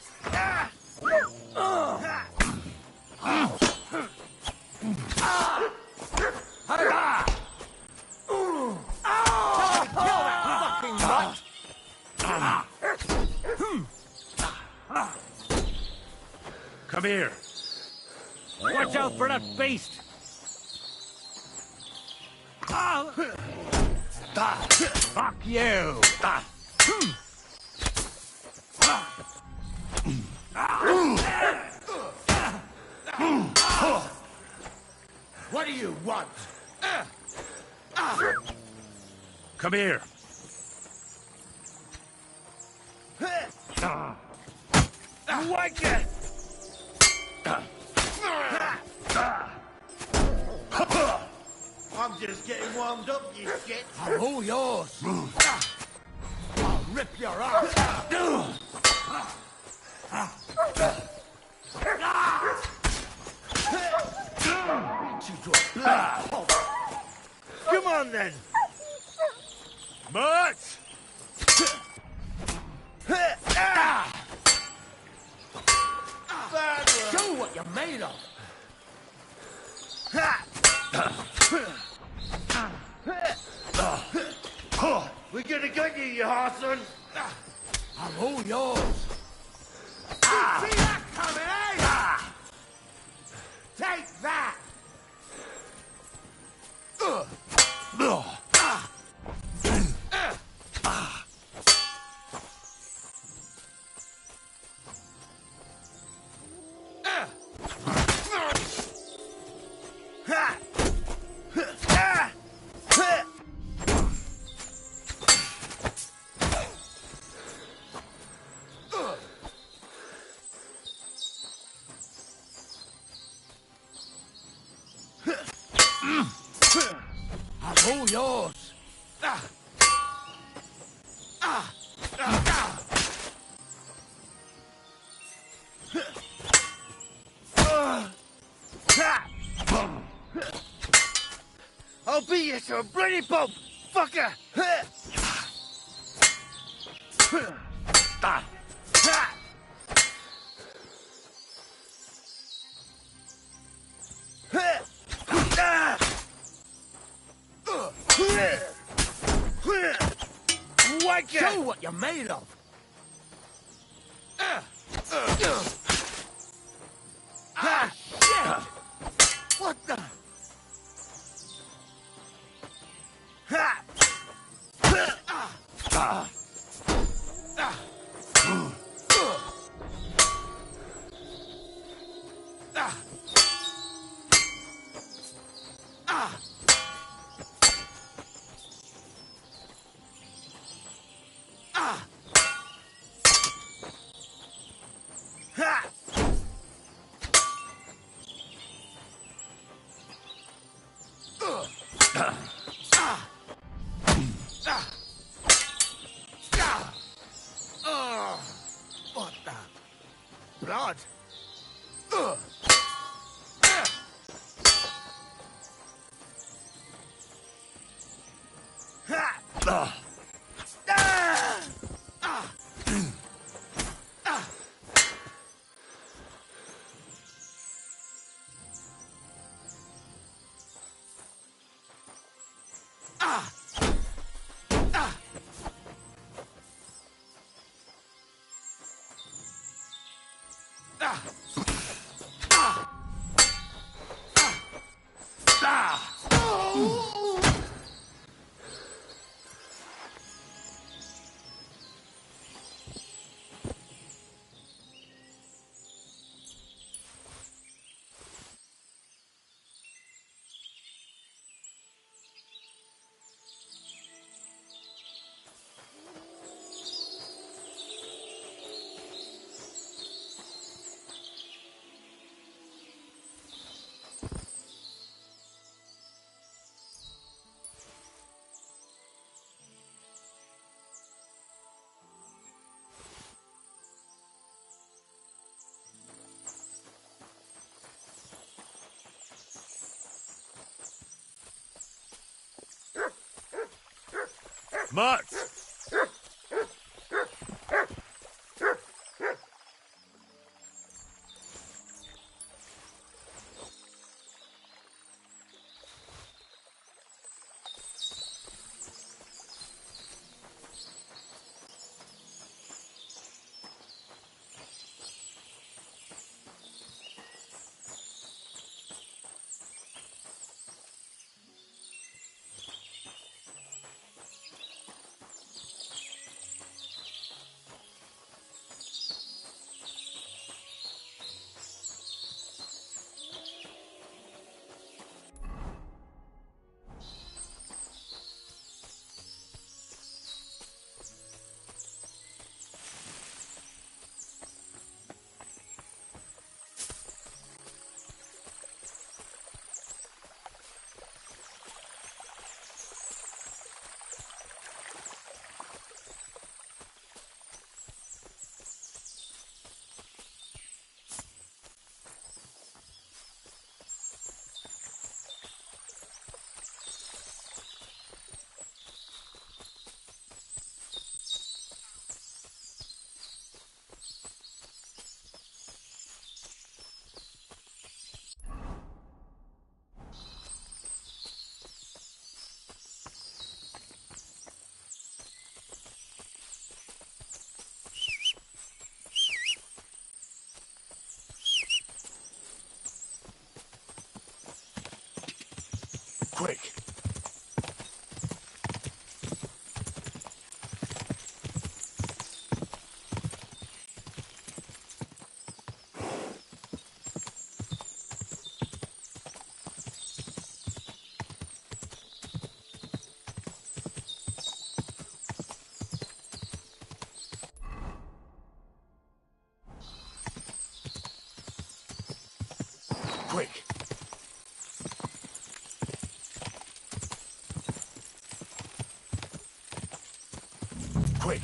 Come here. Watch out for that beast! Fuck you! What do you want? Come here. Wanker! I'm just getting warmed up, you shit. I'm all yours. I'll rip your ass. Come on then. Mutt! Show what you're made of. We're gonna get you, you Harson. I'm all yours. See that coming, eh? Take that. I'm all yours. I'll beat you to a bloody pulp, fucker! Show what you're made of. Shit! What the? What the? Blood? Mutt! Quick! Quick! Quick!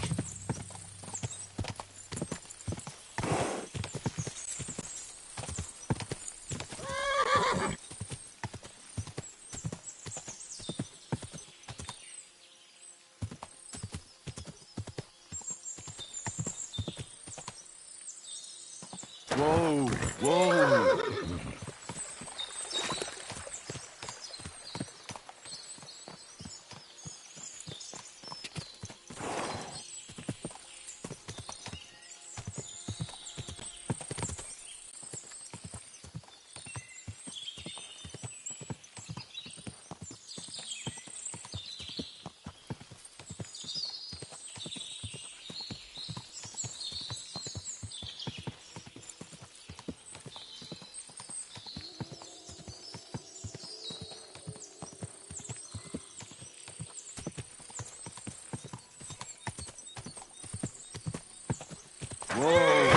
Whoa! Whoa! Whoa!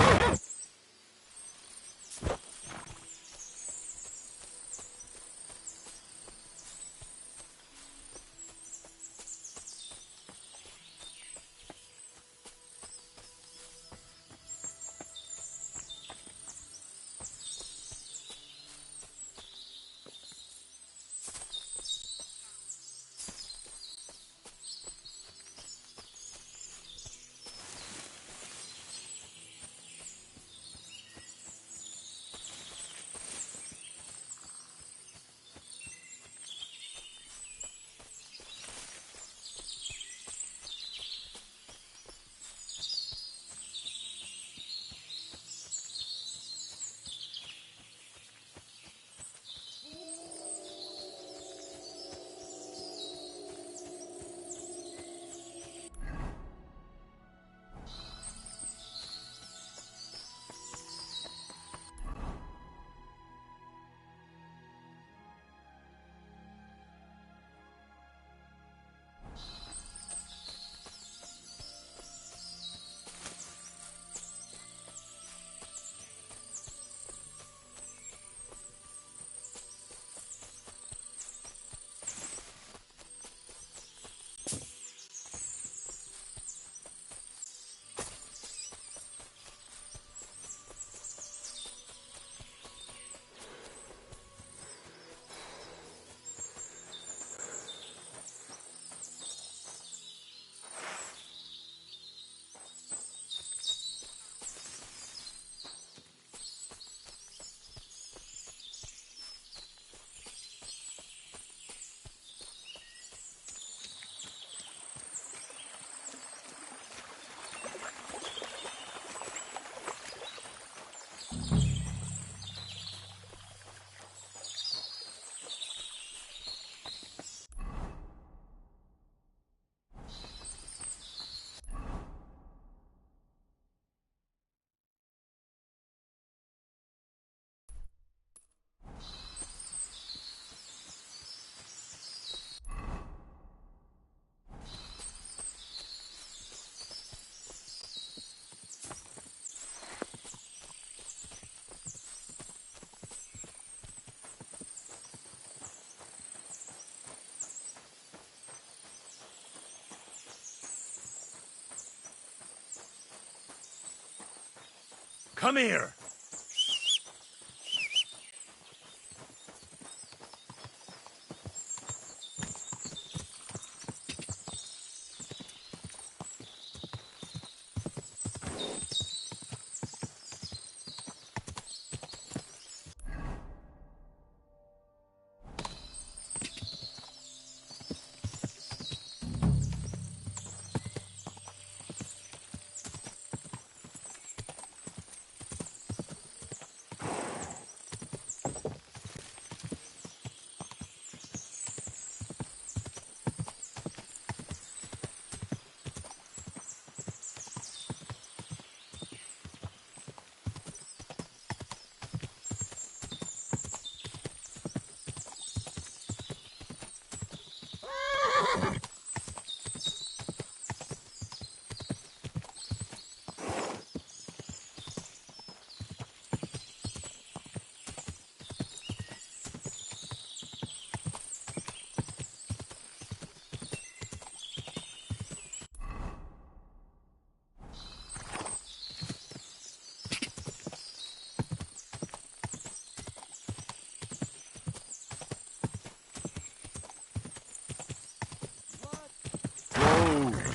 Come here.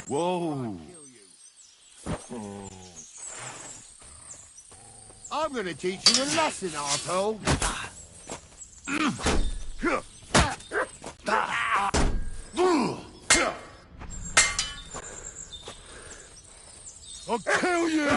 Whoa! I'm gonna teach you a lesson, arsehole. I'll kill you!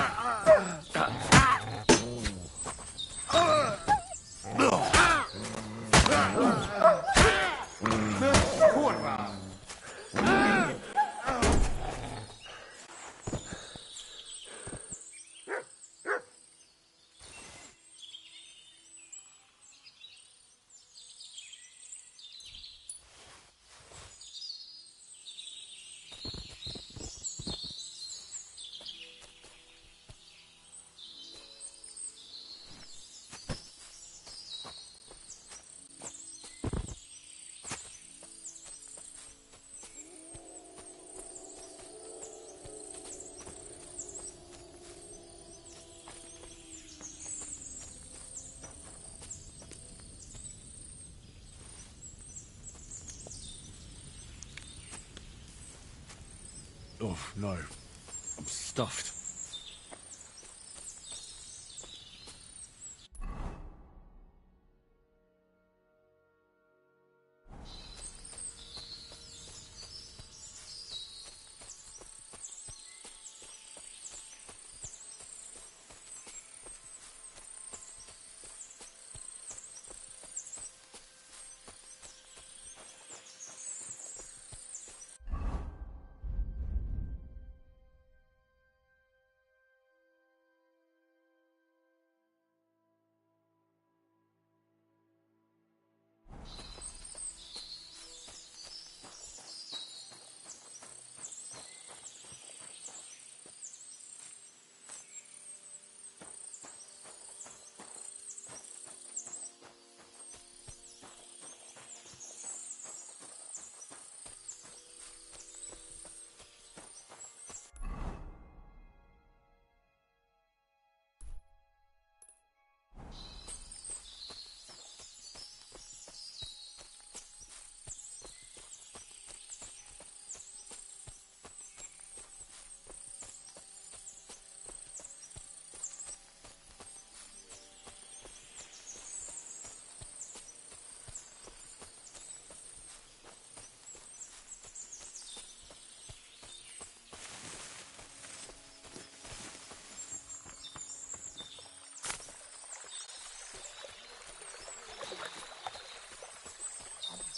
Oh, no. I'm stuffed.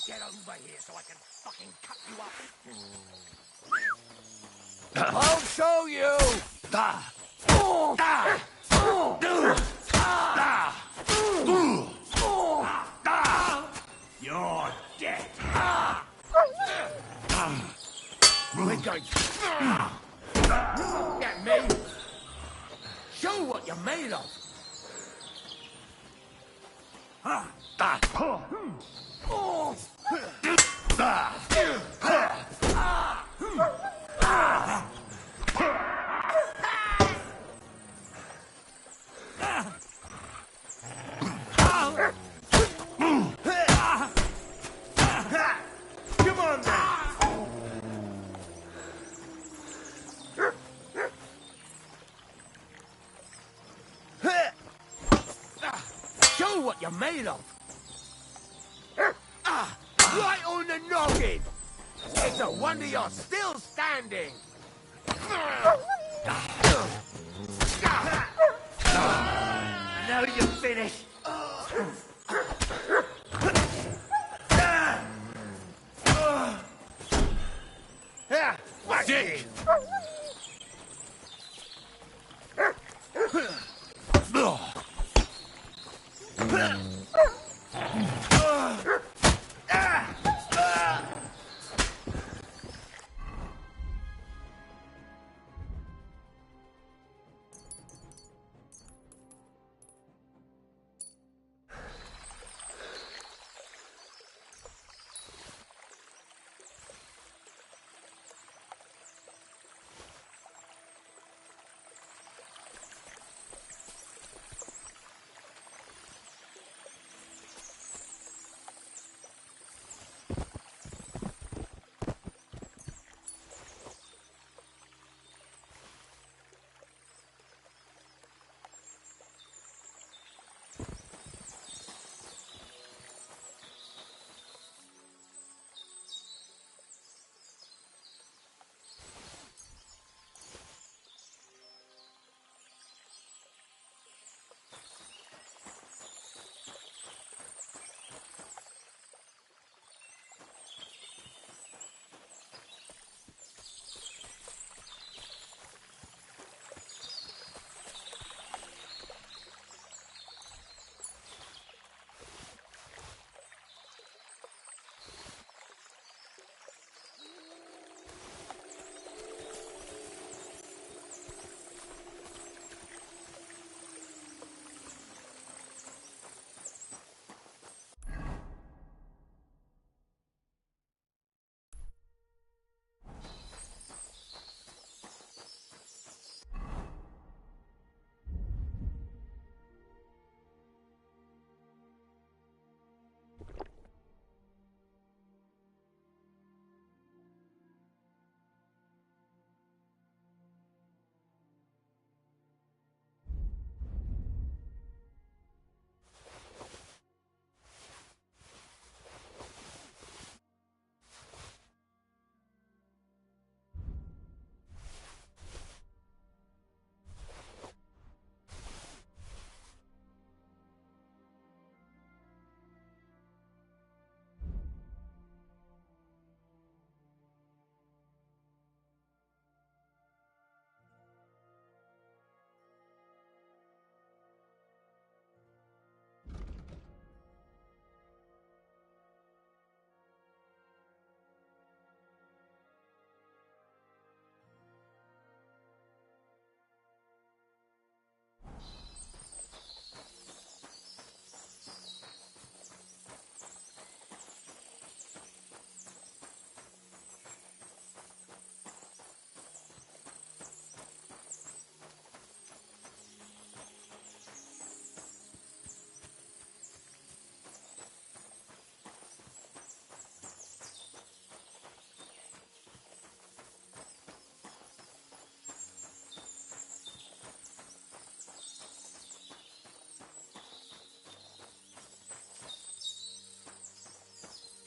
Get over here so I can fucking cut you up. I'll show you! You're dead. We're going get me. Show what you're made of. Come on, then! Show what you're made of! Right on the noggin! It's a wonder you're still standing! Now you're finished! Dick!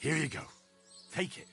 Here you go. Take it.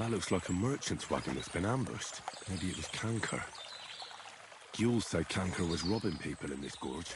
That looks like a merchant's wagon that's been ambushed. Maybe it was Canker. Gules said Canker was robbing people in this gorge.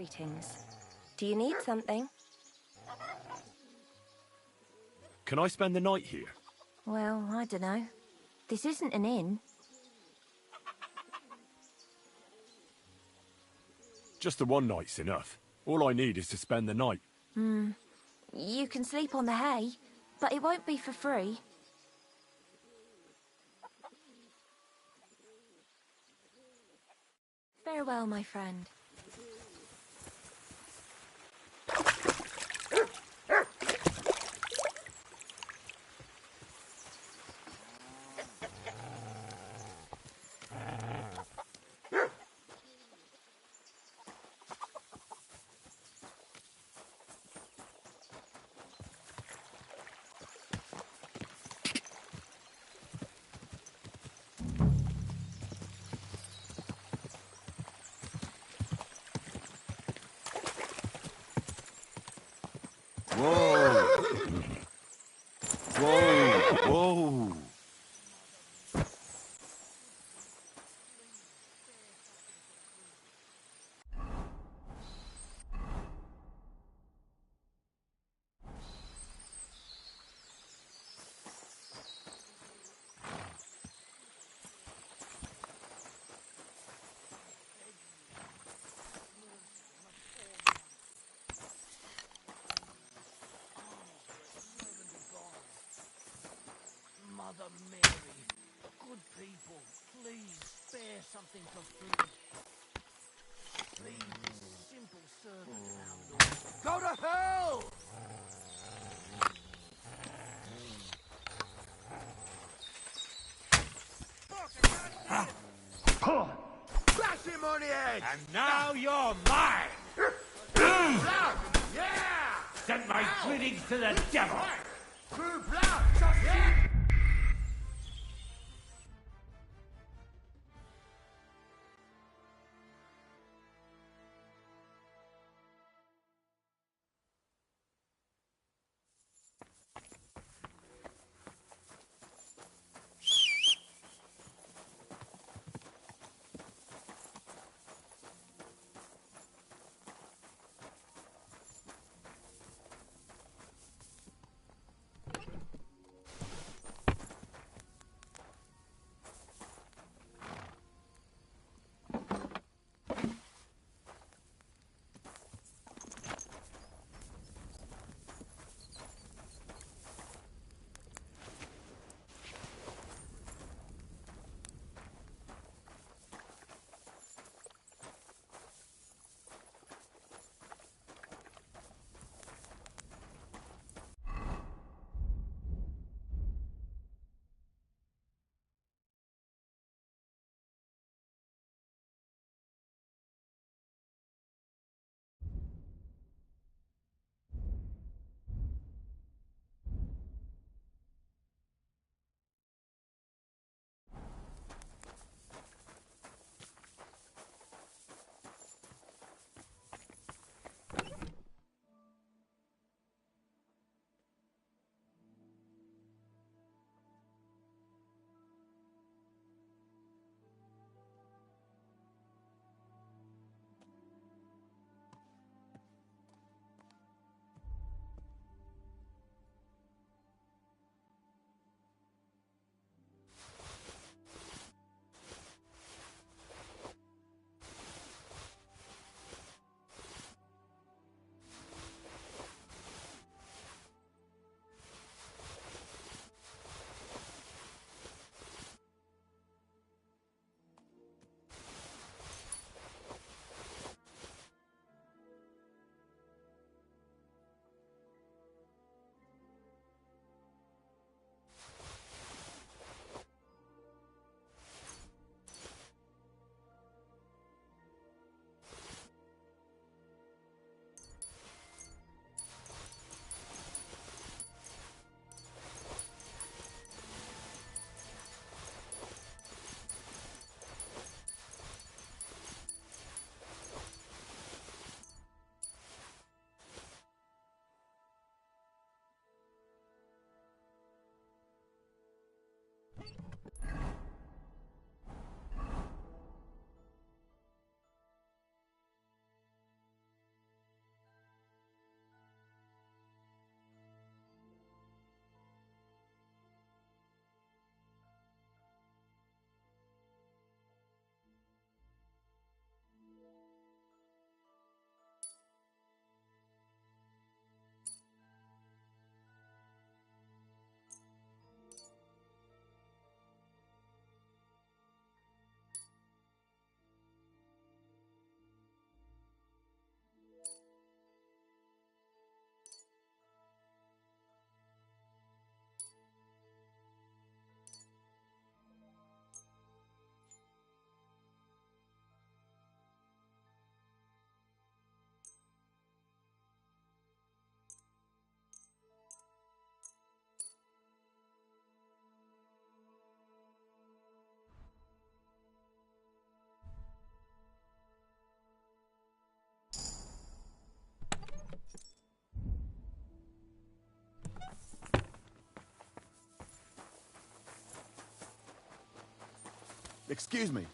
Greetings. Do you need something? Can I spend the night here? Well, I don't know. This isn't an inn. Just the one night's enough. All I need is to spend the night. You can sleep on the hay, but it won't be for free. Farewell, my friend. Whoa! Whoa! Whoa! Mother Mary, good people, please spare something for food. Leave this simple servant now. Go to hell! Crash him on the head! And now you're mine! Yeah! Send my greetings to the devil! True blood! Yeah! Excuse me.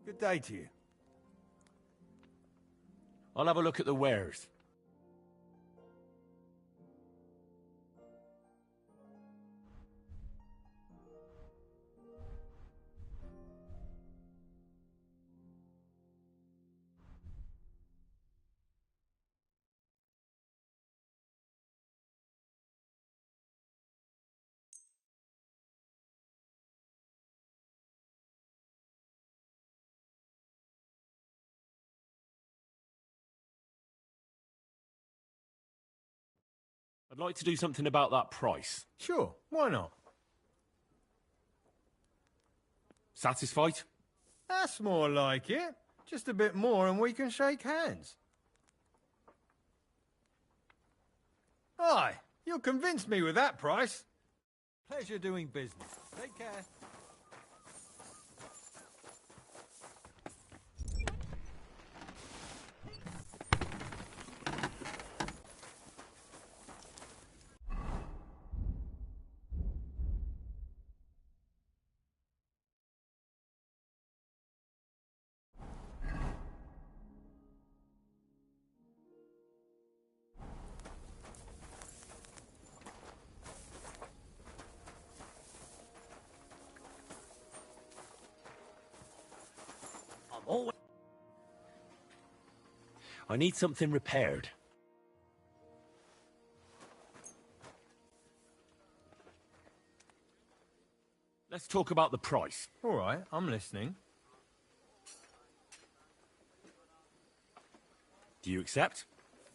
Good day to you. I'll have a look at the wares. I'd like to do something about that price. Sure, why not? Satisfied? That's more like it. Just a bit more and we can shake hands. Aye, you'll convince me with that price. Pleasure doing business. Take care. I need something repaired. Let's talk about the price. All right, I'm listening. Do you accept?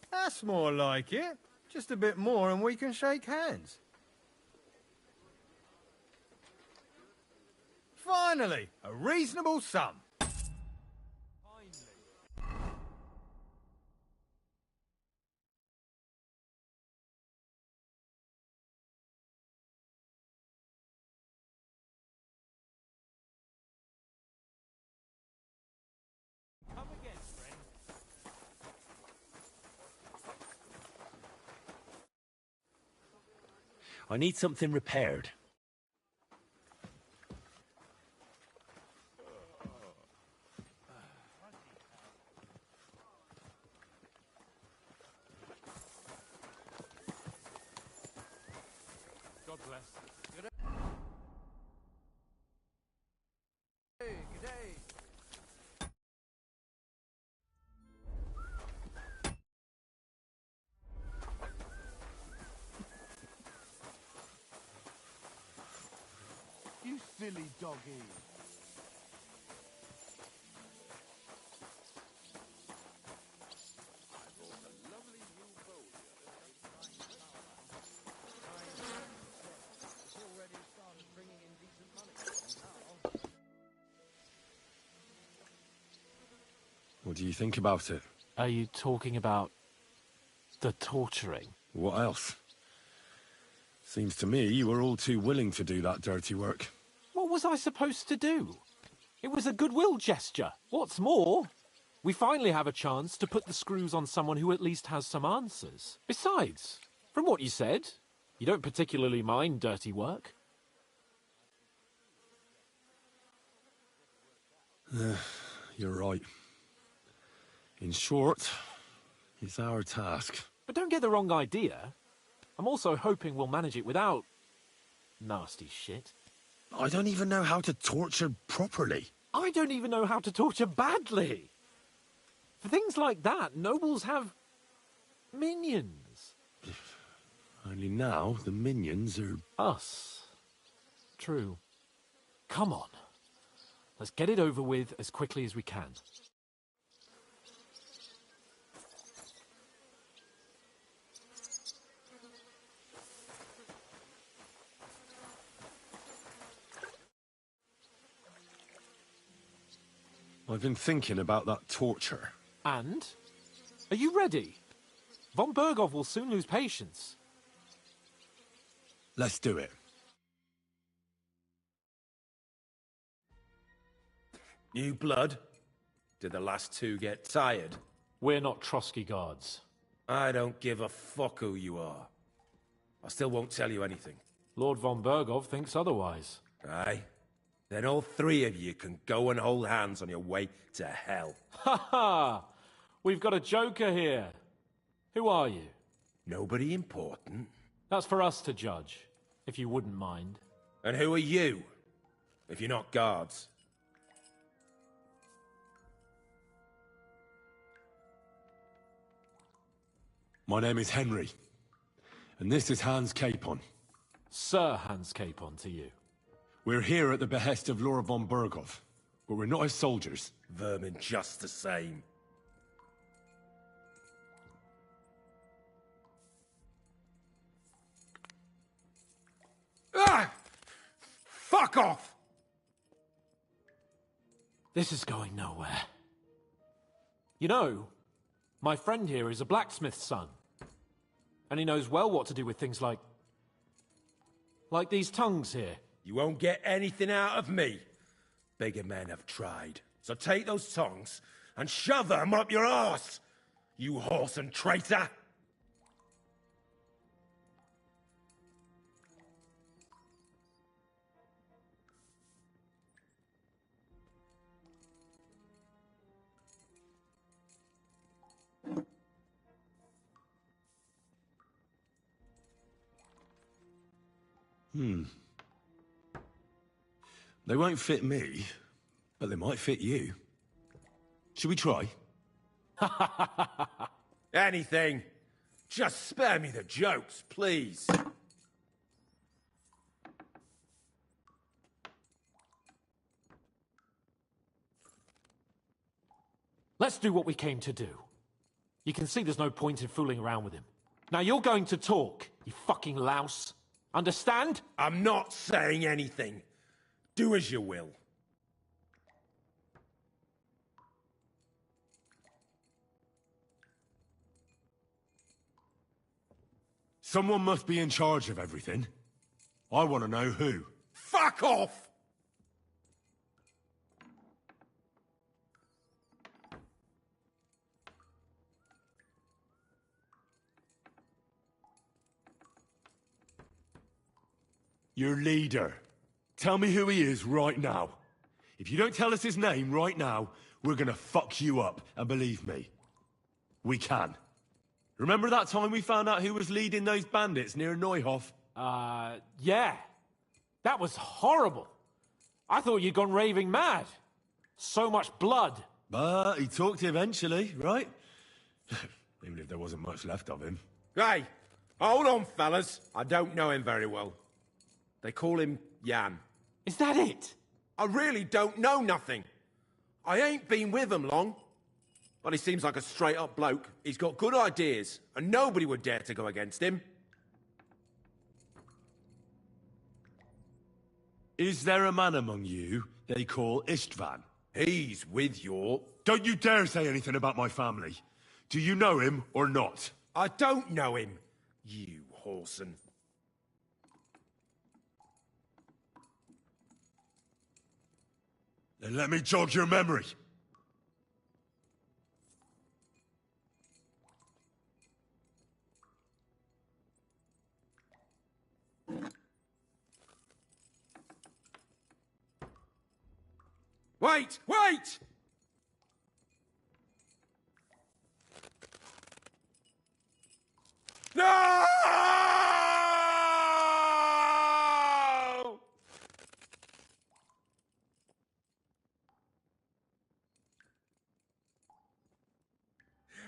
That's more like it. Just a bit more and we can shake hands. Finally, a reasonable sum. Come again, friend. I need something repaired. God bless. Hey, good day. You silly doggy. What do you think about it? Are you talking about the torturing? What else? Seems to me you were all too willing to do that dirty work. What was I supposed to do? It was a goodwill gesture. What's more, we finally have a chance to put the screws on someone who at least has some answers. Besides, from what you said, you don't particularly mind dirty work. You're right. In short, it's our task. But don't get the wrong idea. I'm also hoping we'll manage it without nasty shit. I don't even know how to torture properly. I don't even know how to torture badly. For things like that, nobles have minions. Only now, the minions are... Us. True. Come on. Let's get it over with as quickly as we can. I've been thinking about that torture. And? Are you ready? Von Bergov will soon lose patience. Let's do it. New blood? Did the last two get tired? We're not Trotsky guards. I don't give a fuck who you are. I still won't tell you anything. Lord von Bergov thinks otherwise. Aye? Then all three of you can go and hold hands on your way to hell. Ha ha! We've got a joker here. Who are you? Nobody important. That's for us to judge, if you wouldn't mind. And who are you, if you're not guards? My name is Henry, and this is Hans Capon. Sir Hans Capon to you. We're here at the behest of Lord von Bergov, but we're not his soldiers. Vermin just the same. Ah! Fuck off! This is going nowhere. You know, my friend here is a blacksmith's son. And he knows well what to do with things like these tongues here. You won't get anything out of me. Bigger men have tried. So take those tongs and shove them up your arse, you horse and traitor! They won't fit me, but they might fit you. Should we try? Anything. Just spare me the jokes, please. Let's do what we came to do. You can see there's no point in fooling around with him. Now you're going to talk, you fucking louse. Understand? I'm not saying anything. Do as you will. Someone must be in charge of everything. I want to know who. Fuck off! Your leader. Tell me who he is right now. If you don't tell us his name right now, we're gonna fuck you up, and believe me, we can. Remember that time we found out who was leading those bandits near Neuhof? Yeah. That was horrible. I thought you'd gone raving mad. So much blood. But he talked eventually, right? Even if there wasn't much left of him. Hey, hold on, fellas. I don't know him very well. They call him Jan. Is that it? I really don't know nothing. I ain't been with him long. But he seems like a straight-up bloke. He's got good ideas, and nobody would dare to go against him. Is there a man among you they call Istvan? He's with your... Don't you dare say anything about my family. Do you know him or not? I don't know him, you whoreson. Then let me jog your memory. Wait! Wait! No!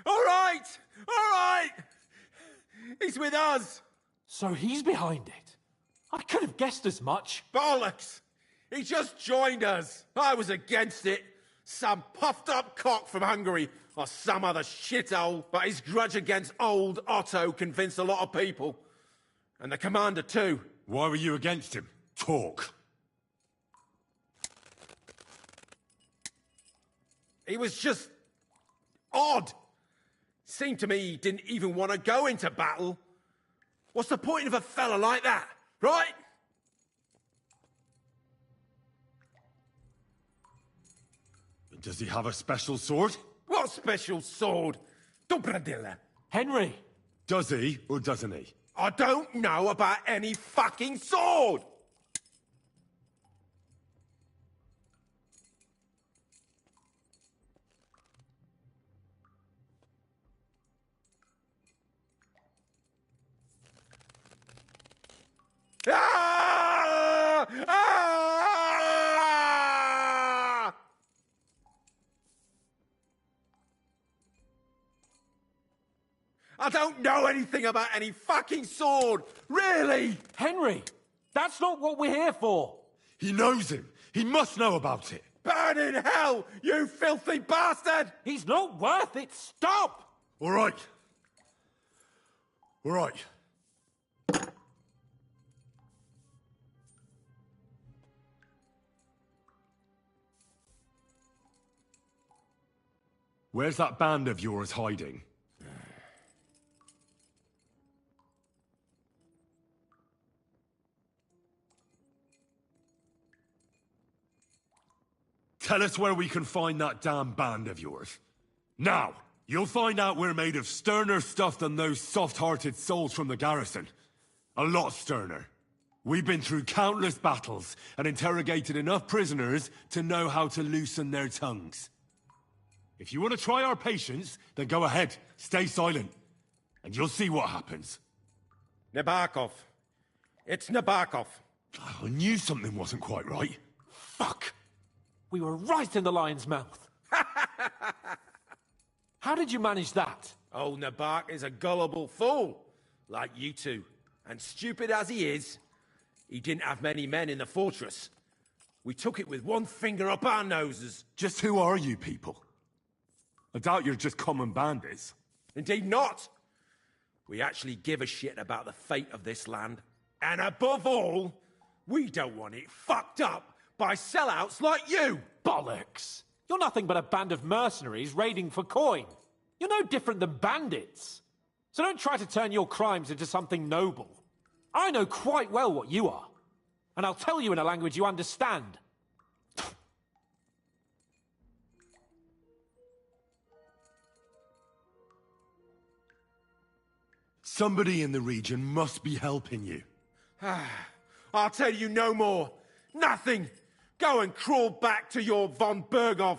All right! All right! He's with us! So he's behind it. I could have guessed as much. Bollocks! He just joined us. I was against it. Some puffed up cock from Hungary or some other shithole. But his grudge against old Otto convinced a lot of people. And the commander too. Why were you against him? Talk. He was just odd. Seemed to me he didn't even want to go into battle. What's the point of a fella like that, right? Does he have a special sword? What special sword? Dobradilla. Henry! Does he, or doesn't he? I don't know about any fucking sword! Ah! Ah! I don't know anything about any fucking sword! Really! Henry! That's not what we're here for! He knows him! He must know about it! Burn in hell, you filthy bastard! He's not worth it! Stop! All right. All right. Where's that band of yours hiding? Tell us where we can find that damn band of yours. Now! You'll find out we're made of sterner stuff than those soft-hearted souls from the garrison. A lot sterner. We've been through countless battles and interrogated enough prisoners to know how to loosen their tongues. If you want to try our patience, then go ahead. Stay silent. And you'll see what happens. Nabokov. It's Nabokov. I knew something wasn't quite right. Fuck! We were right in the lion's mouth. How did you manage that? Old Nabok is a gullible fool, like you two. And stupid as he is, he didn't have many men in the fortress. We took it with one finger up our noses. Just who are you people? I doubt you're just common bandits. Indeed not. We actually give a shit about the fate of this land. And above all, we don't want it fucked up by sellouts like you! Bollocks! You're nothing but a band of mercenaries raiding for coin. You're no different than bandits. So don't try to turn your crimes into something noble. I know quite well what you are. And I'll tell you in a language you understand. Somebody in the region must be helping you. I'll tell you no more. Nothing! Go and crawl back to your von Berghoff.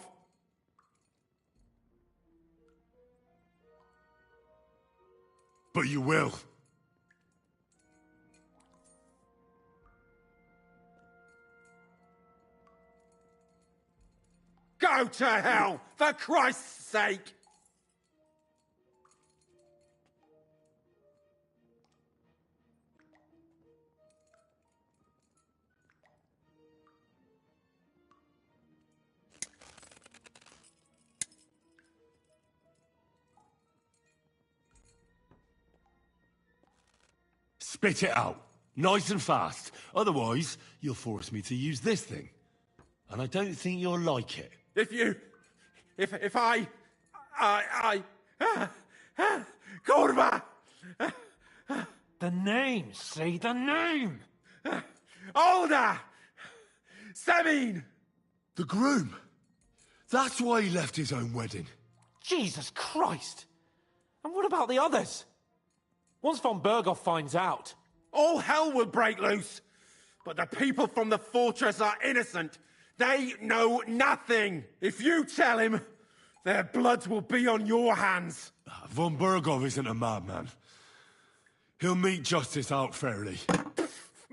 But you will. Go to hell, for Christ's sake! Spit it out. Nice and fast. Otherwise, you'll force me to use this thing. And I don't think you'll like it. If I... Kurva! The name, say the name! Olda! Semin! The groom. That's why he left his own wedding. Jesus Christ! And what about the others? Once von Berghoff finds out... All hell will break loose! But the people from the fortress are innocent. They know nothing. If you tell him, their blood will be on your hands. Von Berghoff isn't a madman. He'll mete justice out fairly.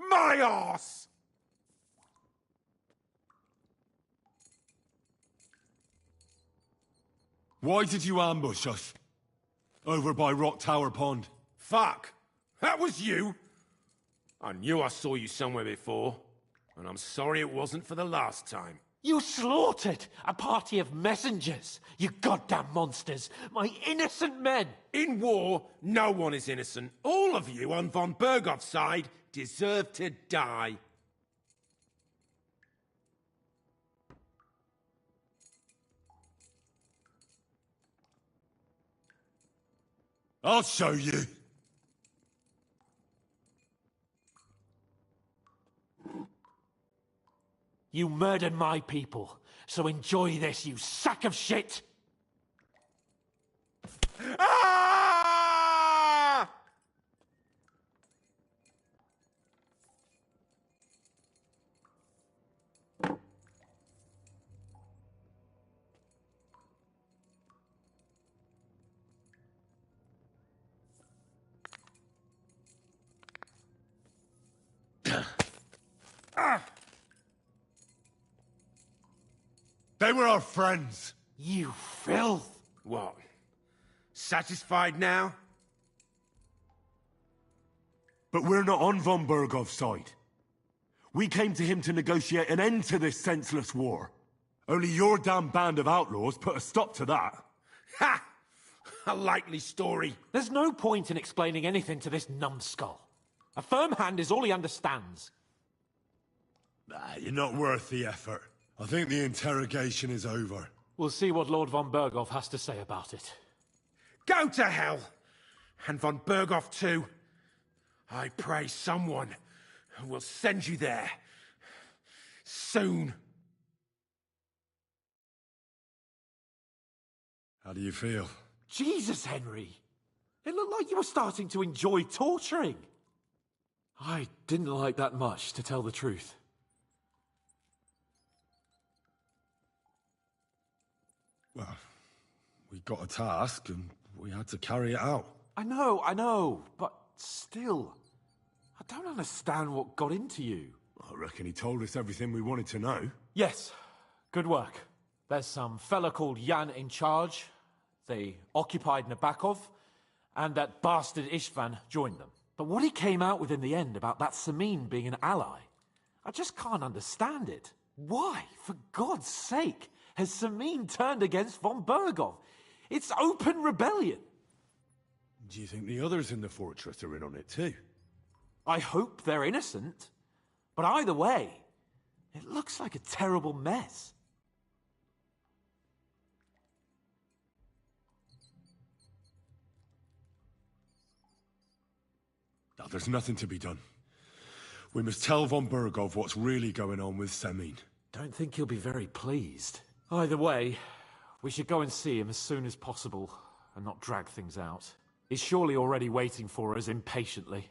My arse! Why did you ambush us? Over by Rock Tower Pond. Fuck! That was you? I knew I saw you somewhere before, and I'm sorry it wasn't for the last time. You slaughtered a party of messengers, you goddamn monsters! My innocent men! In war, no one is innocent. All of you on von Bergov's side deserve to die. I'll show you. You murdered my people, so enjoy this, you sack of shit! Ah! They were our friends. You filth! What? Satisfied now? But we're not on von Bergov's side. We came to him to negotiate an end to this senseless war. Only your damn band of outlaws put a stop to that. Ha! A likely story. There's no point in explaining anything to this numbskull. A firm hand is all he understands. You're not worth the effort. I think the interrogation is over. We'll see what Lord von Bergov has to say about it. Go to hell! And von Bergov too. I pray someone will send you there. Soon. How do you feel? Jesus, Henry! It looked like you were starting to enjoy torturing. I didn't like that much, to tell the truth. Well, we got a task and we had to carry it out. I know, but still, I don't understand what got into you. I reckon he told us everything we wanted to know. Yes, good work. There's some fella called Jan in charge. They occupied Nabakov, and that bastard Istvan joined them. But what he came out with in the end about that Samin being an ally, I just can't understand it. Why, for God's sake, has Samin turned against von Bergov? It's open rebellion. Do you think the others in the fortress are in on it too? I hope they're innocent. But either way, it looks like a terrible mess. No, there's nothing to be done. We must tell von Bergov what's really going on with Samin. Don't think he'll be very pleased. Either way, we should go and see him as soon as possible and not drag things out. He's surely already waiting for us impatiently.